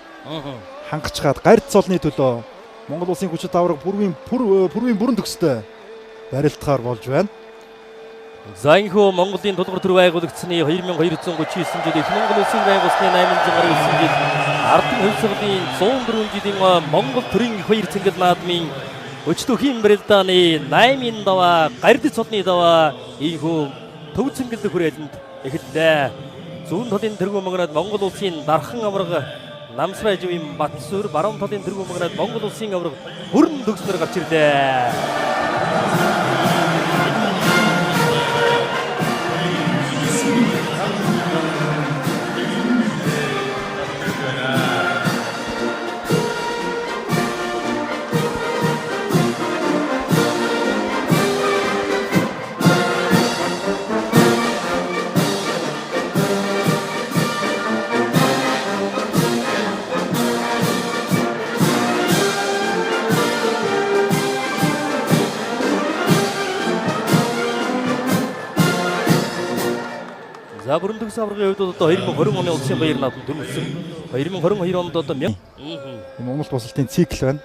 S1: хангачгаад гард цолны төлөө Монгол Улсын хүчит авраг пүрвийн бүрэн төгстэй барилдахаар болж байна.
S2: За энэхүү Монголын тулгуур төр байгуулагдсны 2239 жилийн Монгол Улсын байгуулсны 869 жил ардын хөвсгөлийн 104 жилийн Монгол төрийн их баяр цэнгэл наадмын өчтөхийн барилдааны 8-ын даваа гард цолны даваа энэхүү төв цэнгэл хүрээлэнд эхэллээ. Зүүн талын тэргүүн магнаад Монгол Улсын дархан авраг намсраж бийн Батцуур, баруун талын тэргүүн магнаад Монгол Улсын авраг бүрэн төгснөр гарч ирлээ. За бүрэн төгс аваргын хувьд одоо 2020 оны улсын баяр наадам дөрвөлсөн. 2022 онд одоо
S1: Монгол тусалтын цикл байна.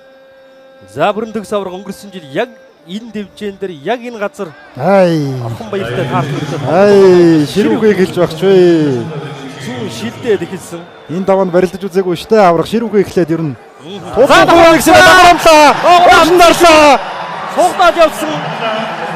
S2: За бүрэн төгс аварга өнгөрсөн жил яг энэ дэвжээн дээр яг энэ газар орхон баяртай таарч ирсэн.
S1: Ширүүгээ гэлж багч вэ.
S2: Зүүн шилдээд эхэлсэн.
S1: Энэ даваанд барилдаж үзээгүй шүү дээ. Аврах ширүүгээ эхлээд ер нь. Туулаа гэсэн дарамтлаа. Оршин дарлаа.
S2: Суугдаад явсан.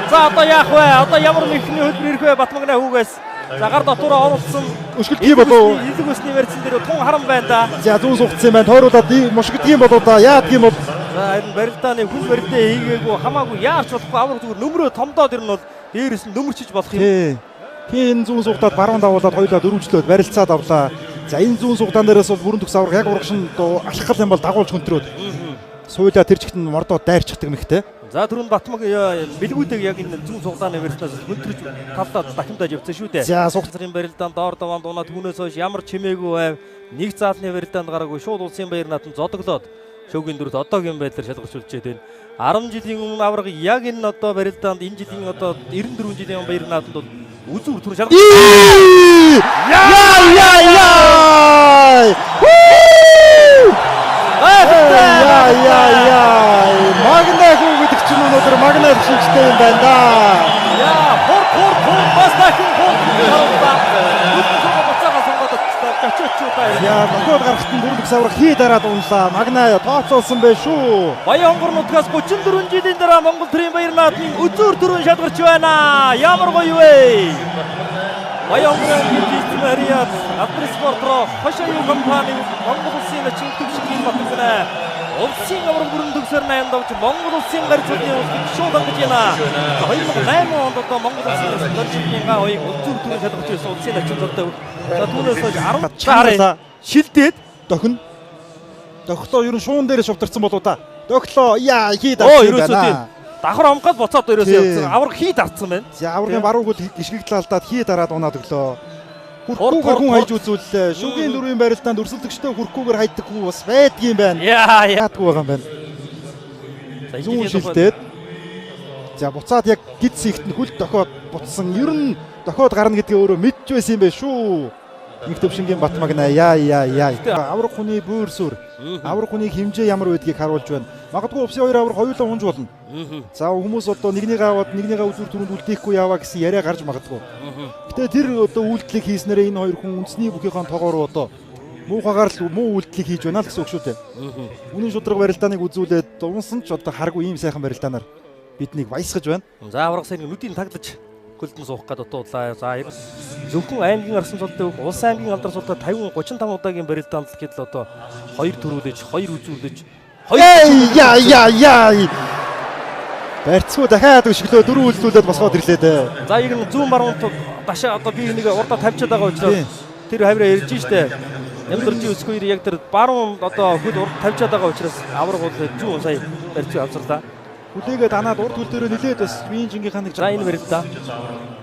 S2: За одоо яах вэ? Одоо ямар нэгний хөдөлмөр ирэх вэ? Батмагнаа хүүгээс. За гар дотоороо оруулсан.
S1: Өшгөлтгий болов.
S2: Илэг өсний барьсан дээр тун харам байна да.
S1: За зүүн сугцсан байна. Тойруулаад мушгдгийн болоо да. Яадаг юм бол.
S2: За энэ барилдааны хүн барилдаа хийгээгүй хамаагүй яарч болохгүй аврах зүгээр нөмрөө томдоод ирнэ бол дээрээс нь нөмөрчиж болох юм.
S1: Тийм зүүн сугдаад баруун давуулаад хоёулаа дөрвөлжлөөд барилцаад авлаа. За энэ зүүн сугдаан дээрээс бол бүрэн төгс аврах яг урагшин алхах юм бол дагуулж хөнтрөөд. Суулаа тэр чигт нь мордоо дайрчихдаг мэхтэй.
S2: За түрүүн Батмаг бэлгүүдийг яг энэ зүүн сугдааны барилдаас хөнтрөж талдаа дахимдаад явсан шүү дээ.
S1: За
S2: сугцрын барилдаанд доор даваанд унаад түүнээс хойш ямар чимээгүй байв. Нэг заалны барилдаанд гараагүй шууд улсын баяр наадам зодоглоод шөөгийн дөрөвт одоогийн байдлаар шалгарчулчээд байна. 10 жилийн өмнө авраг яг энэ одоо барилдаанд энэ жилийн одоо 94 жилийн баяр наадамд бол үзүүр түр шалгаж.
S1: Магнаа хүү гэдэг чинь өнөөдөр магнаа шинжтэй юм байна да.
S2: Хор бас дахин хор.
S1: Яа, нөхөд гарахт нь бүрэн төгс аврах хий дараад унлаа. Магнаа тооцоолсон bay шүү.
S2: Баян хонгор нутгаас 34 жилийн дараа Монгол төрийн баяр наадмын үзүүр төрөнд шалгарч байна. Ямар гоё вэ? Баян хонгорын Марияд Адрес спортроо хошоо компани Монгол улсын ачин төвшгийн батгана. Улсын авраг бүрэн төгсөр 8 давж Монгол улсын гарц судын улсыг шууд хангаж байна. 2008 онд одоо Монгол улсын дөржиний гавыг үзүүр төрөнд шалгарч байсан улсын ачин зуртай. За түүнээс хойш 10 чараа шилдээд
S1: дохлоо ер нь шуун дээр шувтарсан болоо да. Дохлоо яа хий дарсан байна.
S2: Давхар омгол буцаад өрөөсөө явсан. Авраг хий дарсан байна.
S1: За аврагын барууг гიშгэгдэл алдаад хий дараад унаад өглөө. Хүрхгүйгээр хүн хайж үзүүллээ. Шүгийн дөрвийн барилдаанд өрсөлдөгчтэй хүрхгүйгээр хайдаг хүн бас байдгийн байна. Яадгүй байгаа юм байна. Зүүн шилдээд. За буцаад яг гидс ихтэн хүл дохоод буцсан. Ер нь дохоод гарна гэдгээ өөрөө мэдж байсан юм байна шүү. Нэг төвшингийн Батмагнаа яа. Авраг хүний бөөр сүр. Авраг хүний хэмжээ ямар байдгийг харуулж байна. Магадгүй увсын хоёр авраг хоёулаа унж болно. За хүмүүс одоо нэгнийг аваад нэгнийгээ үзүүр түрүүнд үлдээхгүй яваа гэсэн яриа гарч магадгүй. Гэтэ тэр одоо үйлдэлийг хийснээрээ энэ хоёр хүн үндэсний бүхийнхээ тоогоор одоо муухагаар л муу үйлдэлийг хийж байна л гэсэн үг шүү дээ. Үнэн шударга барилдааныг үзүүлээд унсан ч одоо харгүй ийм сайхан барилдаанаар биднийг баясгаж байна.
S2: За авраг сайн нүдийг таглаж хөлдөн суух гэдэг дуудлаа. За зөвхөн аймгийн арсан цолтой улс аймгийн алдар цолтой 50 35 удаагийн барилдаанд л гэдэл одоо 2 төрүүлж 2 үзүүлж
S1: 2 Барьцгүй дахиад өшгөлөө 4 үйлдүүлээд босгоод ирлээ дээ.
S2: За яг нь зүүн баруун дашаа одоо би энийг урдаа тавьчихад байгаа учраас тэр хавраа ярьж штэ. Ямдэржи өсгөөр яг тэр баруун одоо хөл урд тавьчихад байгаа учраас авраг бол зүүн сая барьцгүй авсарлаа.
S1: Хүлээгээд анаад урд хөл дээрээ нилээд бас Минжингийнхаа нэг
S2: за энэ барилдаа.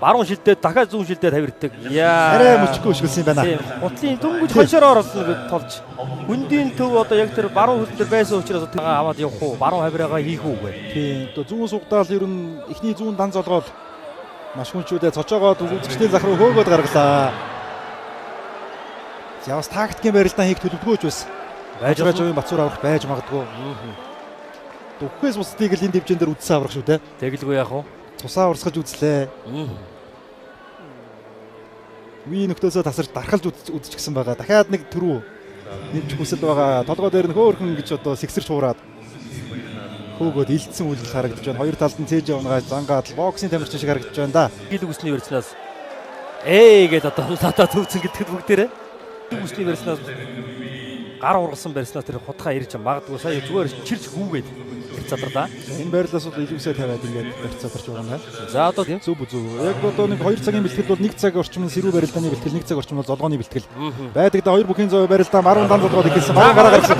S2: Баруун шилдээд дахиад зүүн шилдээд тавирдаг.
S1: Арай мөчгөө өшгөлсөн юм байна.
S2: Хутлын дөнгөж хоншороор оруулсан толж. Хүндийн төв одоо яг тэр баруун хөл дээр байсан учраас аваад явах уу? Баруун хавраагаа хийх үү гэ.
S1: Тийм. Одоо зүүн сугдаал ер нь эхний зүүн дан золгоол маш хүнчүүдээ цочоогоод үзэгчдийн зах руу хөөгөөд гаргалаа. За бас тактикийн барилдаан хийх төлөвлөгөөж байсан. Байж байгаа Бацуур аврах байж магадгүй. Дөхөөс бусдыг л энэ дэвжэн дээр үдсэн аврах шүү дээ.
S2: Тэгэлгүй яах вэ?
S1: Тусаа урсгаж үзлээ. Үе нөхдөөсөө тасарч дархалж үзчихсэн байгаа. Дахиад нэг төрөө нэмж хүсэл байгаа. Толгой дээр нь хөөхөн гэж одоо сэгсэрч хуураад хөөгөөд илдсэн үйлдэл харагдаж байна. Хоёр талд нь цээж явнгаа зангаад боксийн тамирчин шиг харагдаж байна да.
S2: Гил үсний барьснаас гээд одоо лата төвцөн гэдэгт бүгдээрээ үсний барьснаас гар ургасан барьснаас тэр хутгаа ирж магадгүй сая зүгээр чирч хүүгээд ирцадраа.
S1: Энэ байрлалаас бол илүүсээ тавиад ингээд барьцаадарч байгаа юм байна.
S2: За одоо
S1: зөв. Яг одоо нэг 2 цагийн бэлтгэл бол 1 цаг орчим сэрүү барилдааны бэлтгэл, 1 цаг орчим бол золгооны бэлтгэл. Байдаг да 2 бүхийн зов барилдаа марун дан золгоод ихэлсэн. Марун гараа гарсан.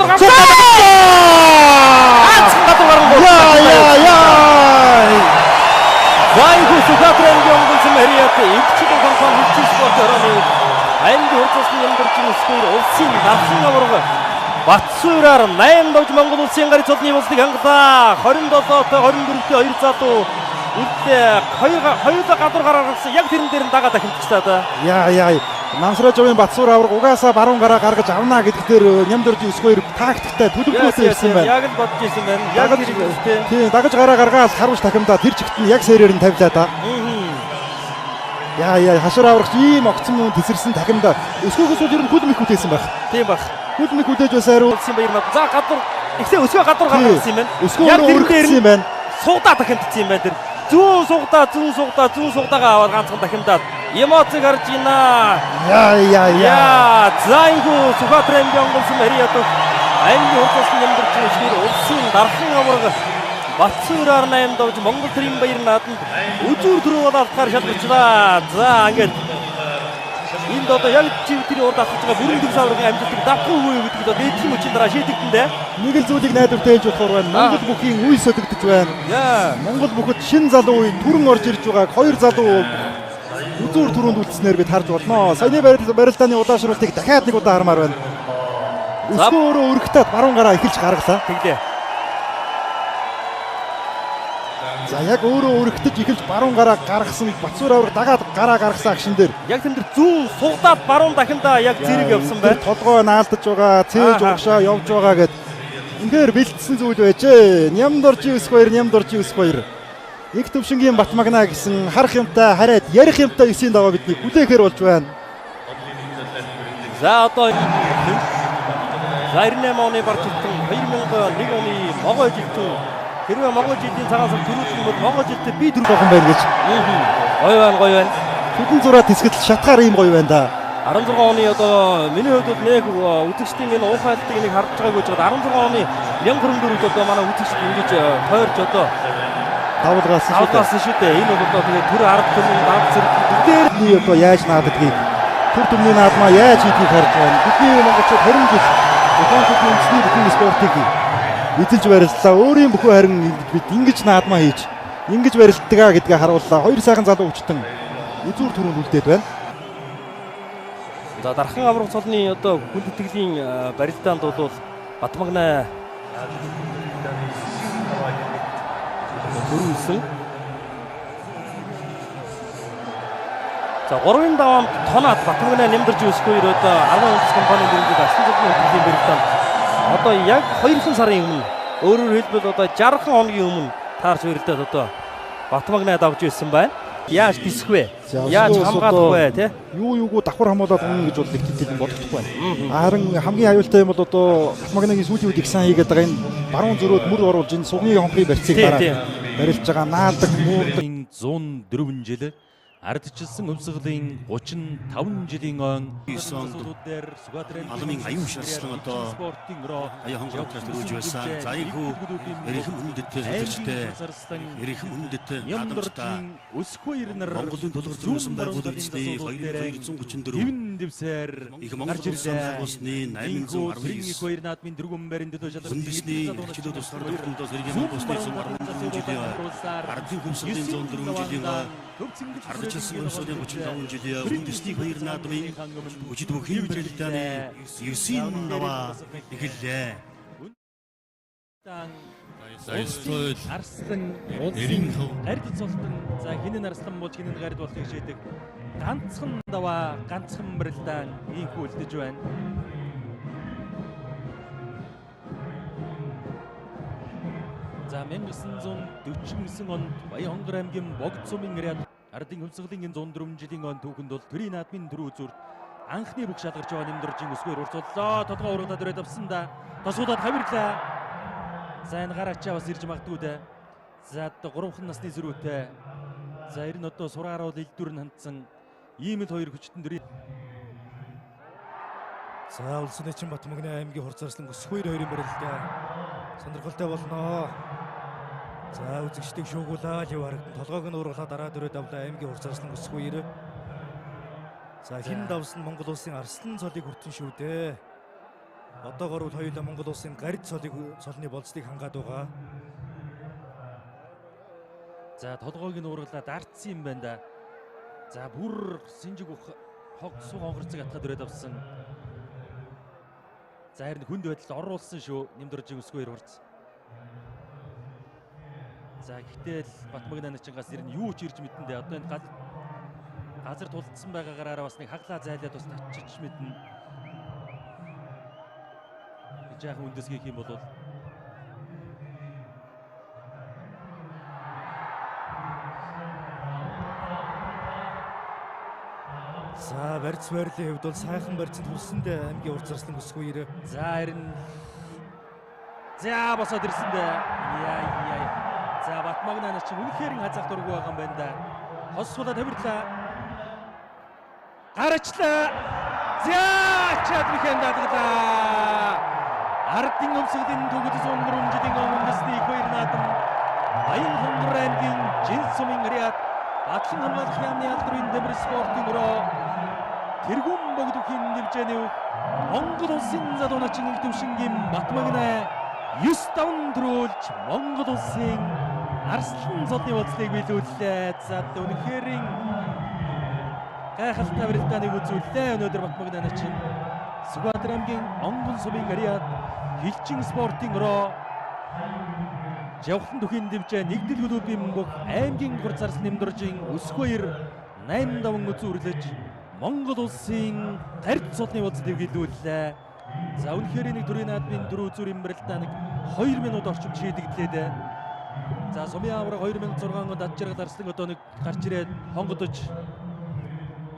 S2: Вайху Сухатрын Монгол Мариат өвчтөн компани хөлтөс спорт орооны аймгийн хурцсны ямдэрчийн скор улсын дархан аварга Батсуураар 8 давж Монгол улсын гарц цолны улсыг хангалаа. 27-т 24-т 2 залуу Үлдээ хоёулаа гадуур гаргасан яг тэрэн дээр нь дагаа дахимтчлаа да.
S1: Яа. Намсражовын Батсуур авраг угаасаа баруун гараа гаргаж авна гэдэг дээр Нямдоржи Өсгөөөр тактиктай төлөвлөлтөө ирсэн байна.
S2: Яг л бодож ирсэн байна. Яг хэрэгтэй.
S1: Тийм дагаж гараа гаргаад харуулж тахимдаа тэр чигт нь яг сэрээр нь тавилаа да. Яа хашир аврагч ийм огцом юм тесэрсэн тахимдаа Өсгөөгөөс бол ер нь хүлмэх үтээсэн байх.
S2: Тийм баг.
S1: Хүлмэх үтээж байсан хариу
S2: Улсын баяр маа. За гадуур ихтэй Өсгөө гадуур гаргасан юм байна.
S1: Өсгөөрөө өргөсөн юм байна.
S2: Суудаа дахимтсан юм байна тэр. Зүүн суугаагаа аваад ганцхан дахимдаад эмоцыг харж байна.
S1: Яа.
S2: За инхүү Сүхбаатарын аймгийн Мариатов аймгийн хурцсан Нямдоржи Өсгөөөр улсын дархан авраг Батсуураар 8 давж Монгол Төрийн баяр нааданд үзүүр төрөө болоод шалгарчлаа. За ингээд энд одоо яг чивтэрийн урд авах гэж байгаа бүрэн дэв саврын амжилтыг давхгүй юу гэдэг нь дээдхийн хүчин дараа шийдэгдэндээ
S1: Нэг л зүйлийг найдвартай хийж болохоор байна. Монгол бүхийн үе содогдож байна. Монгол бүхэд шин залуу үе түрэн орж ирж байгааг хоёр залуу үзүүр түрүүнд үлдснээр бид харж болно. Саяны барилдааны удаашруултыг дахиад нэг удаа хармаар байна. Өсгөөрөө өргөтөд баруун гараа эхэлж гаргалаа.
S2: тэглээ.
S1: За яг өөрөө өргөтөж эхэлж баруун гараа гаргасан Батсуур авраг дагаад гараа гаргасан агшин дээр
S2: Яг тэр зүүн сугадаад баруун дахиндаа яг зэрэг явсан байна.
S1: толгой наалдаж байгаа, цээж угшаа явж байгаа гэд ингээр бэлдсэн зүйл байжээ. Нямдоржи Өсгөөөр. Их төвшингийн Батмагна гэсэн харах юмтай хараад ярих юмтай 9-ийн даваа бидний хүлээхээр болж байна.
S2: За одоо 98 оны барчилсан 2001 оны могой жилтэн хэрвээ могой жилийн цагаас төрүүлсэн бол могой жилдээ би
S1: Тэр гохон байна гэж.
S2: гоё байна.
S1: Хөдөн зураа тэсгэтэл шатгаар ийм гоё байна да.
S2: 16 оны одоо миний хувьд бол нэг үзэгчдийн энэ уухайлтыг нэг харж байгааг гэж байна. 16 оны Ням хөрөнгөрүүд одоо манай үзэгчд ингэж тойрч одоо
S1: Давуулгаасан
S2: шүү дээ. Энэ бол одоо тэгээ төр арга түмний баг зэрэг бүгдээр
S1: бидний одоо яаж нааддгийг төр төмний наадмаа яаж хийдгийг харж байна. Бидний монголчууд 20 жил Японы үндэсний бүхэн спортыг эзэлж барилдлаа. Өөрийн бүхэн харин бид ингэж наадмаа хийж ингэж барилддаг гэдгээ харууллаа. Хоёр сайхан залуу хүчтэн үзүүр түрүүнд үлдээд байна.
S2: за дархан аврах цолны одоо хүндэтгэлийн барилдаанд бол Батмагна төрүүлсэн. За 3-ын даваамд тоноод Батмагна Нямдоржи Өсгөөөр одоо 10 улс компанийн дөрөвдөд асан цолны хөтөлбөрийн барилдаанд одоо яг 2 сарын өмнө өөрөөр хэлбэл одоо 60 хоногийн өмнө таарч барилдаад одоо Батмагна давж ирсэн байна. Яаж дисэх вэ? Яаж хамгаалах вэ, тэ?
S1: Юугуу давхар хамуулаад унах гэж бол их тэтгэлэн бодохгүй байна. Харин хамгийн аюултай юм бол одоо Батмагнагийн сүүлийн үед их сайн хийгээд байгаа энэ баруун зөрөөд мөр оруулж энэ сугны хонхрын барьцыг дараа барилж байгаа наадаг муурдаг
S6: 104 жил ардчилсан өвсгөлийн 35 жилийн он
S5: Аламын аюун шаршлан одоо аяа хонгороо төрүүлж байсан. За ийхүү эрхэм хүндэт хэлбэрчтэй эрхэм хүндэт адамчтай
S6: Өсгөөөр нар
S5: Монголын тулгуур төрүүлсэн байгууллагын эзний 2244
S6: дэвсээр
S5: их Монгол улсын байгуулсны 819
S6: наадмын дөрвөн барин дэдөө шалгаж
S5: үндэсний хичээлүүд тусгаар төвхөндөө сэргийн Монголын 110 жилийн ардын хөмсөлийн 104 жилийн ардчилсан өвсгөлийн 35 жилийн үндэсний хоёр наадмын өчид бүхэн барилдааны 9-ийн даваа эхэллээ. Стоит
S6: Арслан
S5: Эрийн хав
S6: гард цолтон за хинэн арслан болж хинэн гард болох шийдэг ганцхан даваа ганцхан барилдаан ийхүү үлдэж байна. За 1949 онд Баянгар аймгийн Богд сумын ирээд ардын хөмсгөлийн 104 жилийн он түүхэнд бол төрийн наадмын төрөө зүрт анхны бүх шалгарч байгаа Нямдоржи Өсгөөөр урцоллоо. Тодгоо урагнаад өрөөд авсан да. Тосгуудад хавирлаа. За энэ гараачаа бас ирж магадгүй дээ. За одоо 3хан насны зэрүүтэй. За ер нь одоо сургаараа бол элдвэр нь хандсан ийм л хоёр хүчтэн дөрийн.
S7: За улсын эчин Батмагны аймгийн хурцаарслан Өсгөөөр хоёрын барилдаа сонирхолтой болно. За үзэгчдийг шуугуулаад яв харагдан толгойг нь ургалаад дараа дөрөд авлаа аймгийн хурцаарслан Өсгөөөр. За хин давсан Монгол улсын арслан цолыг хүртэн шүү дээ. Одоогор бол хоёулаа Монгол улсын гард цолны болцлыг хангаад байгаа.
S6: За толгойг нь ургалаад ардсан юм байна да. За бүр синжиг хог суг онгорцог атгаад өрөөд авсан. За харин хүнд байдалд оруулсан шүү Нямдоржи Өсгөөөр хурц. За гэхдээ л Батмагнаанчингаас ер нь юу ч ирж мэдэндээ одоо энэ газар тулдсан байгаагаараа бас нэг хаглаа зайлаад бас тавчиж мэднэ. Жаахан үндэс хийх юм бол
S7: За барьц байрлалын хувьд бол сайхан барьцанд хүлсэндээ аймгийн урд зарслан өсгөө ирээ.
S6: за харин за босоод ирсэндээ яа. За Батмагнаанч үнэхээр хазаах дургүй байгаа юм байна да. Хосгола тавирлаа. Гарачлаа. За чад бихэн дадлаа. Ардын өмсгөлийн төгөл зүүн дөрвөжлийн өмнөсний их баяр наадам. Баян хонгор аймгийн Жинсумын Ариат Батлан хамгаалах яамны алдрын дэвэр спортын өрөө тэргүүн богдохын нэвжээний Монгол улсын залууначин төвшингийн Батмагнаа 9-5 төрүүлж Монгол улсын Арслан цолны бодлыг биелүүллээ. За үнэхээр гайхалтай барилдааныг үзүүллээ. Өнөөдөр Батмагнаач Сүхбаатар аймгийн Онгон сумын Ариат хилчин спортын өрөө Жавхан түхийн дэвжээ нэгдэл клубын бүх аймгийн хур зарс нэмдоржийн өсгөө 8-5 үзүүрлэж Монгол улсын гард цолны бодлыг биелүүллээ. За үнэхээр нэг төрийн наадмын 4 үзүүрийн барилдааныг 2 минут орчим шийдэгдлээ. За сумын авраг 2006 онд ад жаргал арслан одоо нэг гарч ирээд хонгодож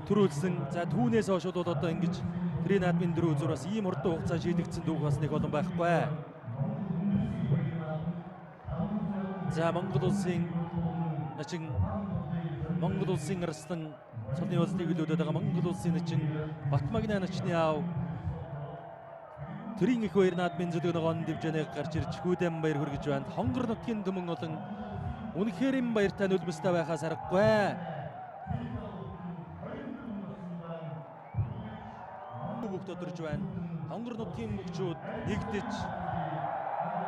S6: төрүүлсэн. За түүнээс хойш бол одоо ингэж төрийн наадмын 4 үзүүр бас ийм урт хугацаа шийдэгдсэн дүүх бас нэг олон байхгүй. За Монгол улсын Арслан цолны бодлыг биелүүлээд байгаа Монгол улсын начин Батмагнаачны аав төрийн их баяр наадмын зөвлөгөө ногоон дэвжээнэ гарч ирж хүүдэн баяр хүргэж байна. Хонгор нутгийн төмөн олон үнэхээр баяртай нулимстай байхаас аргагүй. Бүгд тодорж байна. Хонгор нутгийн мөгчүүд нэгдэж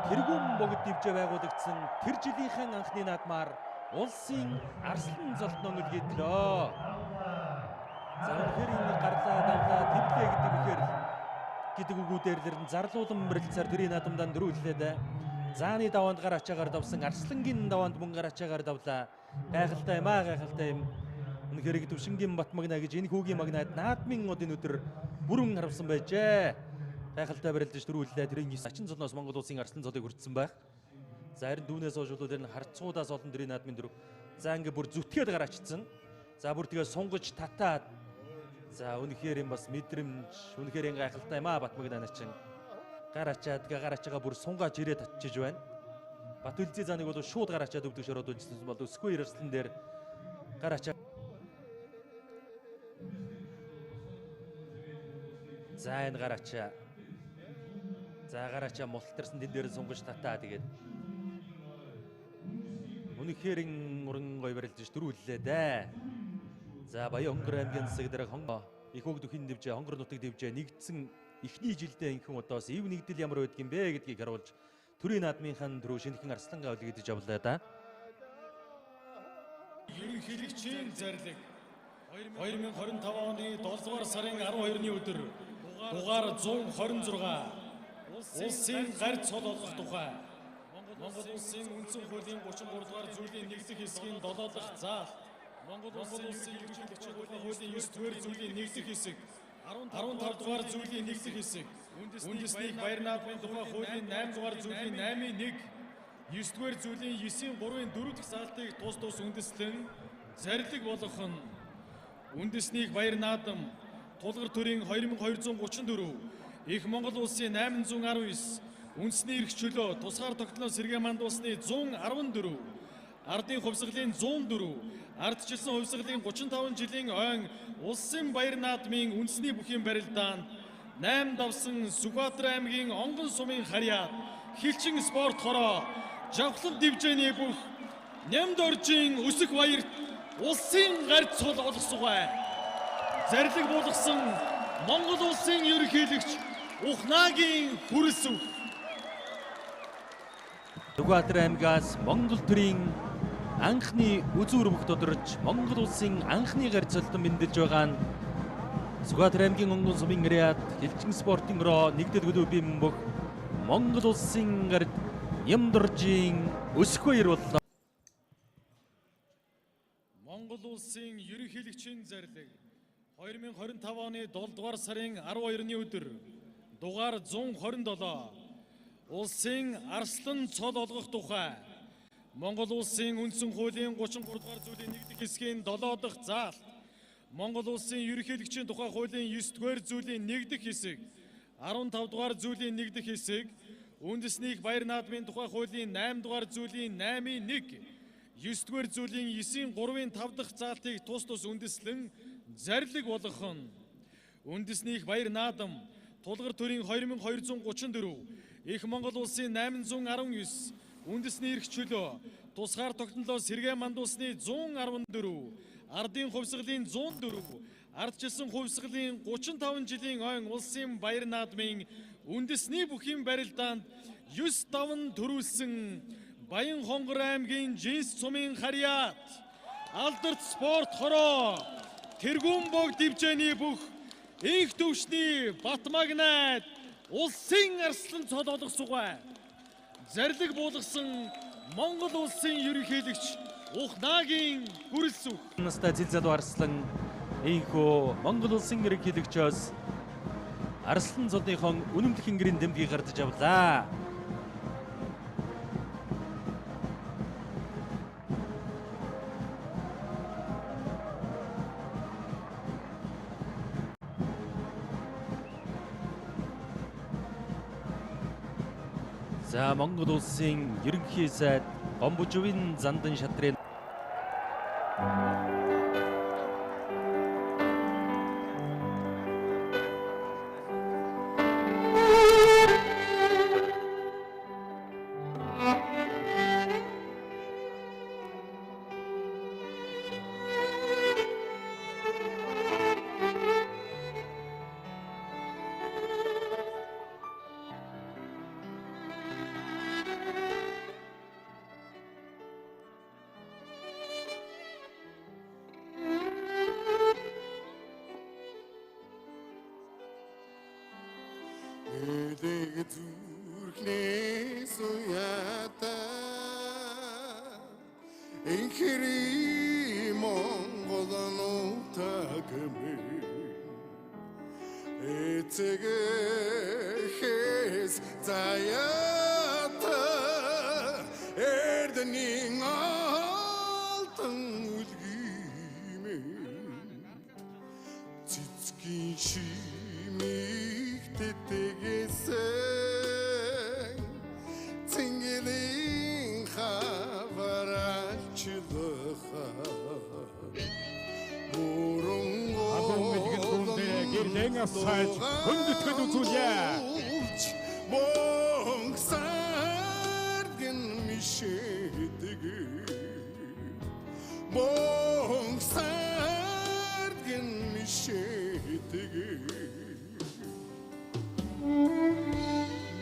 S6: тэргүүн богд дэвжээ байгуулагдсан тэр жилийнхэн анхны наадмаар улсын Арслан золтноо нөлгөөдлөө. За үнэхээр энэ гарлаа давлаа тэмдлээ гэдэг үгүүдээр л зарлуулан барилцаар төрийн наадамдаа дөрүүллээд зааны даваанд гар ачаагаар давсан Арслангийн даваанд мөн гар ачаагаар давлаа. Гайхалтай юм. Үнэхээр төвшингийн Батмагнаа гэж энэ хүүгийн магнаад наадмын одын өдөр бүрэн харавсан байжээ. Гайхалтай барилдаж дөрүүллээ. Тэрийн ачин цолноос Монгол улсын Арслан цолыг хүртсэн байх. За харин дүүнээс хойш бол тэр нь харцуудаас олон төрийн наадмын дөрөв. За ингээ бүр зүтгээд гар ачсан. За бүр тэгээ сунгаж татаад. За үнэхээр юм бас мэдрэмж үнэхээр гайхалтай юм Батмагнаач гар ачаагаа бүр сунгааж ирээд татчихж байна. Батүлзий зааныг бол шууд гар ачаад өвдөг шороод үлдсэн бол өсгөө Арслан дээр гар ачаа. За энэ гар ачаа. За гар ачаа мултарсан тэн дээр сунгаж татаа тэгээд үнэхээр уран гой барилдаж дөрүүллээ дээ. За Баян хонгор аймгийн засаг дарга их хөг дөхин дэвжээ хонгор нутаг дэвжээ нэгдсэн эхний жилдээ инхэн удаас ив нэгдэл ямар байдаг юм бэ гэдгийг харуулж төрийн наадмынхан дөрөв шинэхэн Арслан гавл гэдэж авлаа да.
S8: Ерөнхийлөгчийн зарлиг 2025 оны 7 дугаар сарын 12-ны өдөр дугаар 126 улсын гард цол олгох тухай Монгол улсын үндсэн хуулийн 33 дугаар зүйлийн 1 хэсгийн 7 дахь заал Монгол улсын ерөнхийлөгчийн хуулийн 9 дугаар зүйлийн 1 хэсэг 15 дугаар зүйлийн 1 хэсэг үндэсний баяр наадмын тухай хуулийн 8 дугаар зүйлийн 8-ийн 1 9 дугаар зүйлийн 9-ийн 3-ын 4 дахь заалтыг тус үндэслэн зарлиг болгох нь үндэсний баяр наадам тулгар төрийн 2234 их Монгол улсын 819 үндэсний эрх чөлөө тусгаар тогтнол сэргээ мандуулсны 114 ардын хувьсгалын 104 ардчилсан хувьсгалын 35 жилийн ойн улсын баяр наадмын үндэсний бүхийн барилдаанд 8 давсан Сүхбаатар аймгийн Онгон сумын Харьяат хилчин спорт хороо Жавхлан дэвжээний бүх нямд оржийн өсөх баярт улсын гард цол олгосгоо зарлиг болгосон Монгол улсын ерөнхийлөгч Ухнаагийн хүрэлцв.
S6: Сүхбаатар аймгаас Монгол төрийн анхны үзүүр бүх тодорч Монгол улсын анхны гард цолтон бэлдэж байгаа нь Сүхбаатар аймгийн Онгон сумын Ариат хилчин спортын өрөө нэгдэл клубын бүх Монгол улсын гард нямдоржийн өсөх баяр боллоо.
S8: улсын ерөнхийлөгчийн зарлиг 2025 оны 7 дугаар сарын 12-ны өдөр дугаар 127 улсын арслан цол олгох тухай Монгол улсын үндсэн хуулийн 33 дугаар зүйлийн 1 дэх хэсгийн 7 дахь заалт Монгол улсын ерөнхийлөгчийн тухай хуулийн 9 дугаар зүйлийн 1 дэх хэсэг 15 дугаар зүйлийн 1 дэх хэсэг үндэсний их баяр наадмын тухай хуулийн 8 дугаар зүйлийн 8-ийн 1 9 дугаар зүйлийн 9-ийн 3-ын 5 дахь заалтыг тус тус үндэслэн зарлиг болгох нь үндэсний их баяр наадам тулгар төрийн 2234 их Монгол улсын 819 үндэсний эрх чөлөө тусгаар тогтнолоос сэргээ мандуусны 114 ардын хувьсгалын 104 ардчилсан хувьсгалын 35 жилийн ойн улсын баяр наадмын үндэсний бүхийн барилдаанд 9 даван төрүүлсэн Баян Хонгор аймгийн Жинс цумын харьяат алдарт спорт хороо тэргүүн богд дивжээний бүх инх төвшний Батмагнайд улсын арслан цол олох сугай зарлиг буулгасан Монгол улсын ерөнхийлөгч Ухнагийн хүрэлцэх
S6: настай Зилзал Арслан ийхүү Монгол улсын ерөнхийлөгчөөс Арслан цолныхон үнэмлэх ингэрийн дэмжиг гардаж авлаа. За Монгол улсын ерөнхий сайд Гомбожовын Зандан шатрын
S4: Эдэг зүрхнээс уята Инхри Монгол нутагмэ Эцэгээс заяата Эрдэнийн алтан үлгимэ Цэцгийн шимиг тэтэгэсэн Цингэлийн хаваралчлыха
S3: Мэдгэн түндээ гэрлэн асааж хөндөтгөл үзүүлье.
S4: Монсаргэн мишэдэг Монсаргэн мишэдэг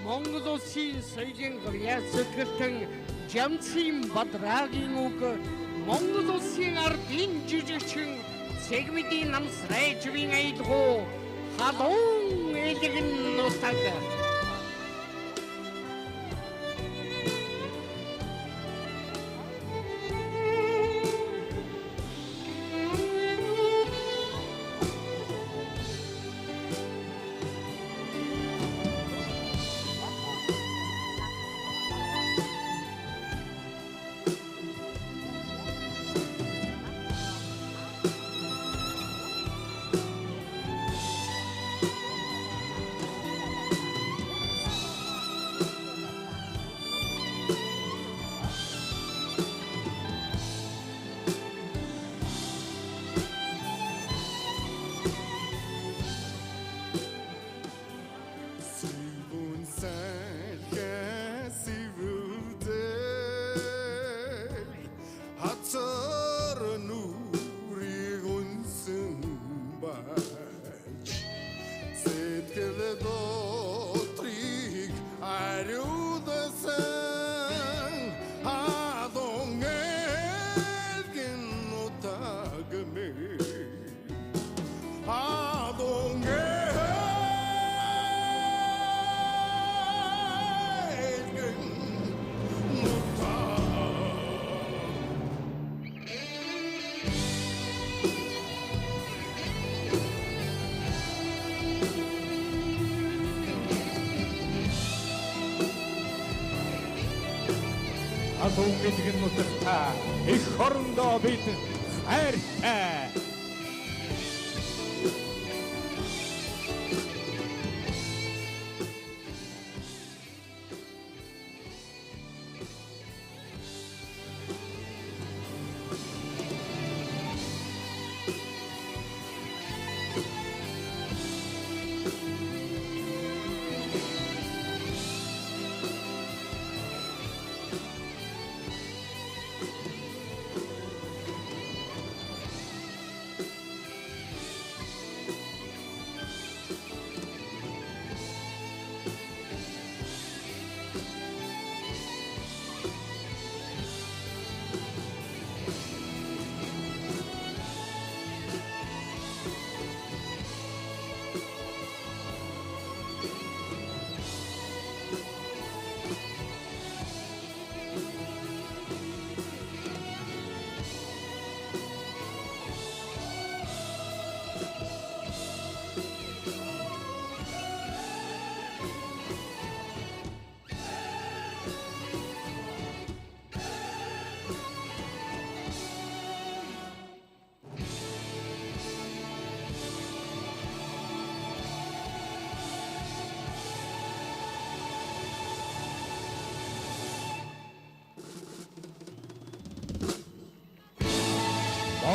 S9: Монгол улсын соёлын гавьяа зөвхөн Жамцын Бадрагийн үг Монгол улсын ардын жижигчин Сегмэдийн намсрайжвын айлгуу халуун элэгэн нутаг
S3: Адуу мэдгэн нутагта их хорондоо бид хайртай.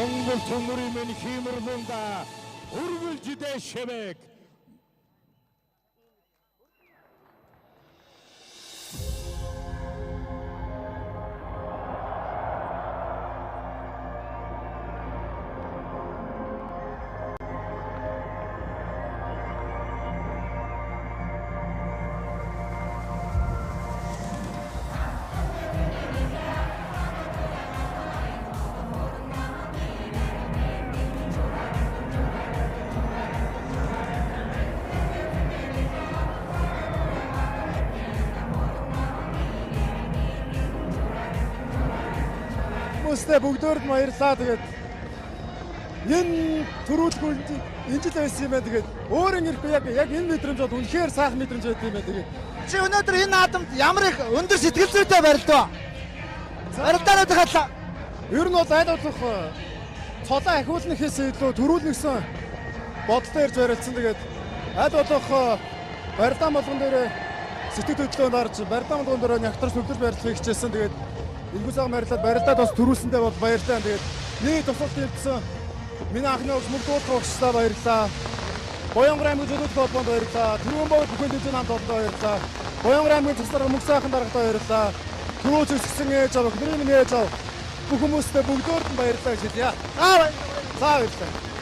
S3: Монгол төмөрийн минь хиймэрлүнда үргэлжидэ шивэг.
S7: Хүмүүстэй бүгдөөд баярлаа. Тэгээд энэ төрүүлгүй энэ жил байсан юм байна. Тэгээд өөрийн ирэхгүй яг энэ мэдрэмж бол үнэхээр сайхан мэдрэмж байт юм байна. Тэгээд
S4: Чи өнөөдөр энэ наадамд ямар их өндөр сэтгэл зүйтэй барилдав. Барилдаанууд хатлаа.
S7: ер нь бол аль болох цолоо ахиулнахээс илүү төрүүлнэсэн бодолтой ирж барилдсан. Тэгээд аль болох барилдаан болгон дээр сэтгэл хөдлөлөнд орж барилдаан болгон дээр нягтраш төвлөрч барилдахыг хичээсэн. Тэгээд Илгүү цаг баярлалаа. Барилдаад бас төрүүлсэндээ бол баярлалаа. Тэгээд нэг тусалт хийсэн. Миний анхны ус мөрдүүлэх өгчлээ баярлалаа. Боёнгор аймгийн зөвлөлт холбоонд баярлалаа. Түрүүнбог бүхэн дэжин хамт олдоо баярлалаа. Боёнгор аймгийн засвар мөнх сайхан даргатай баярлалаа. Түрүү зөксөн ээж аваа, бидний ээж аваа бүх хүмүүстээ бүгдөөд нь баярлалаа гэж хэлье. За баярлалаа.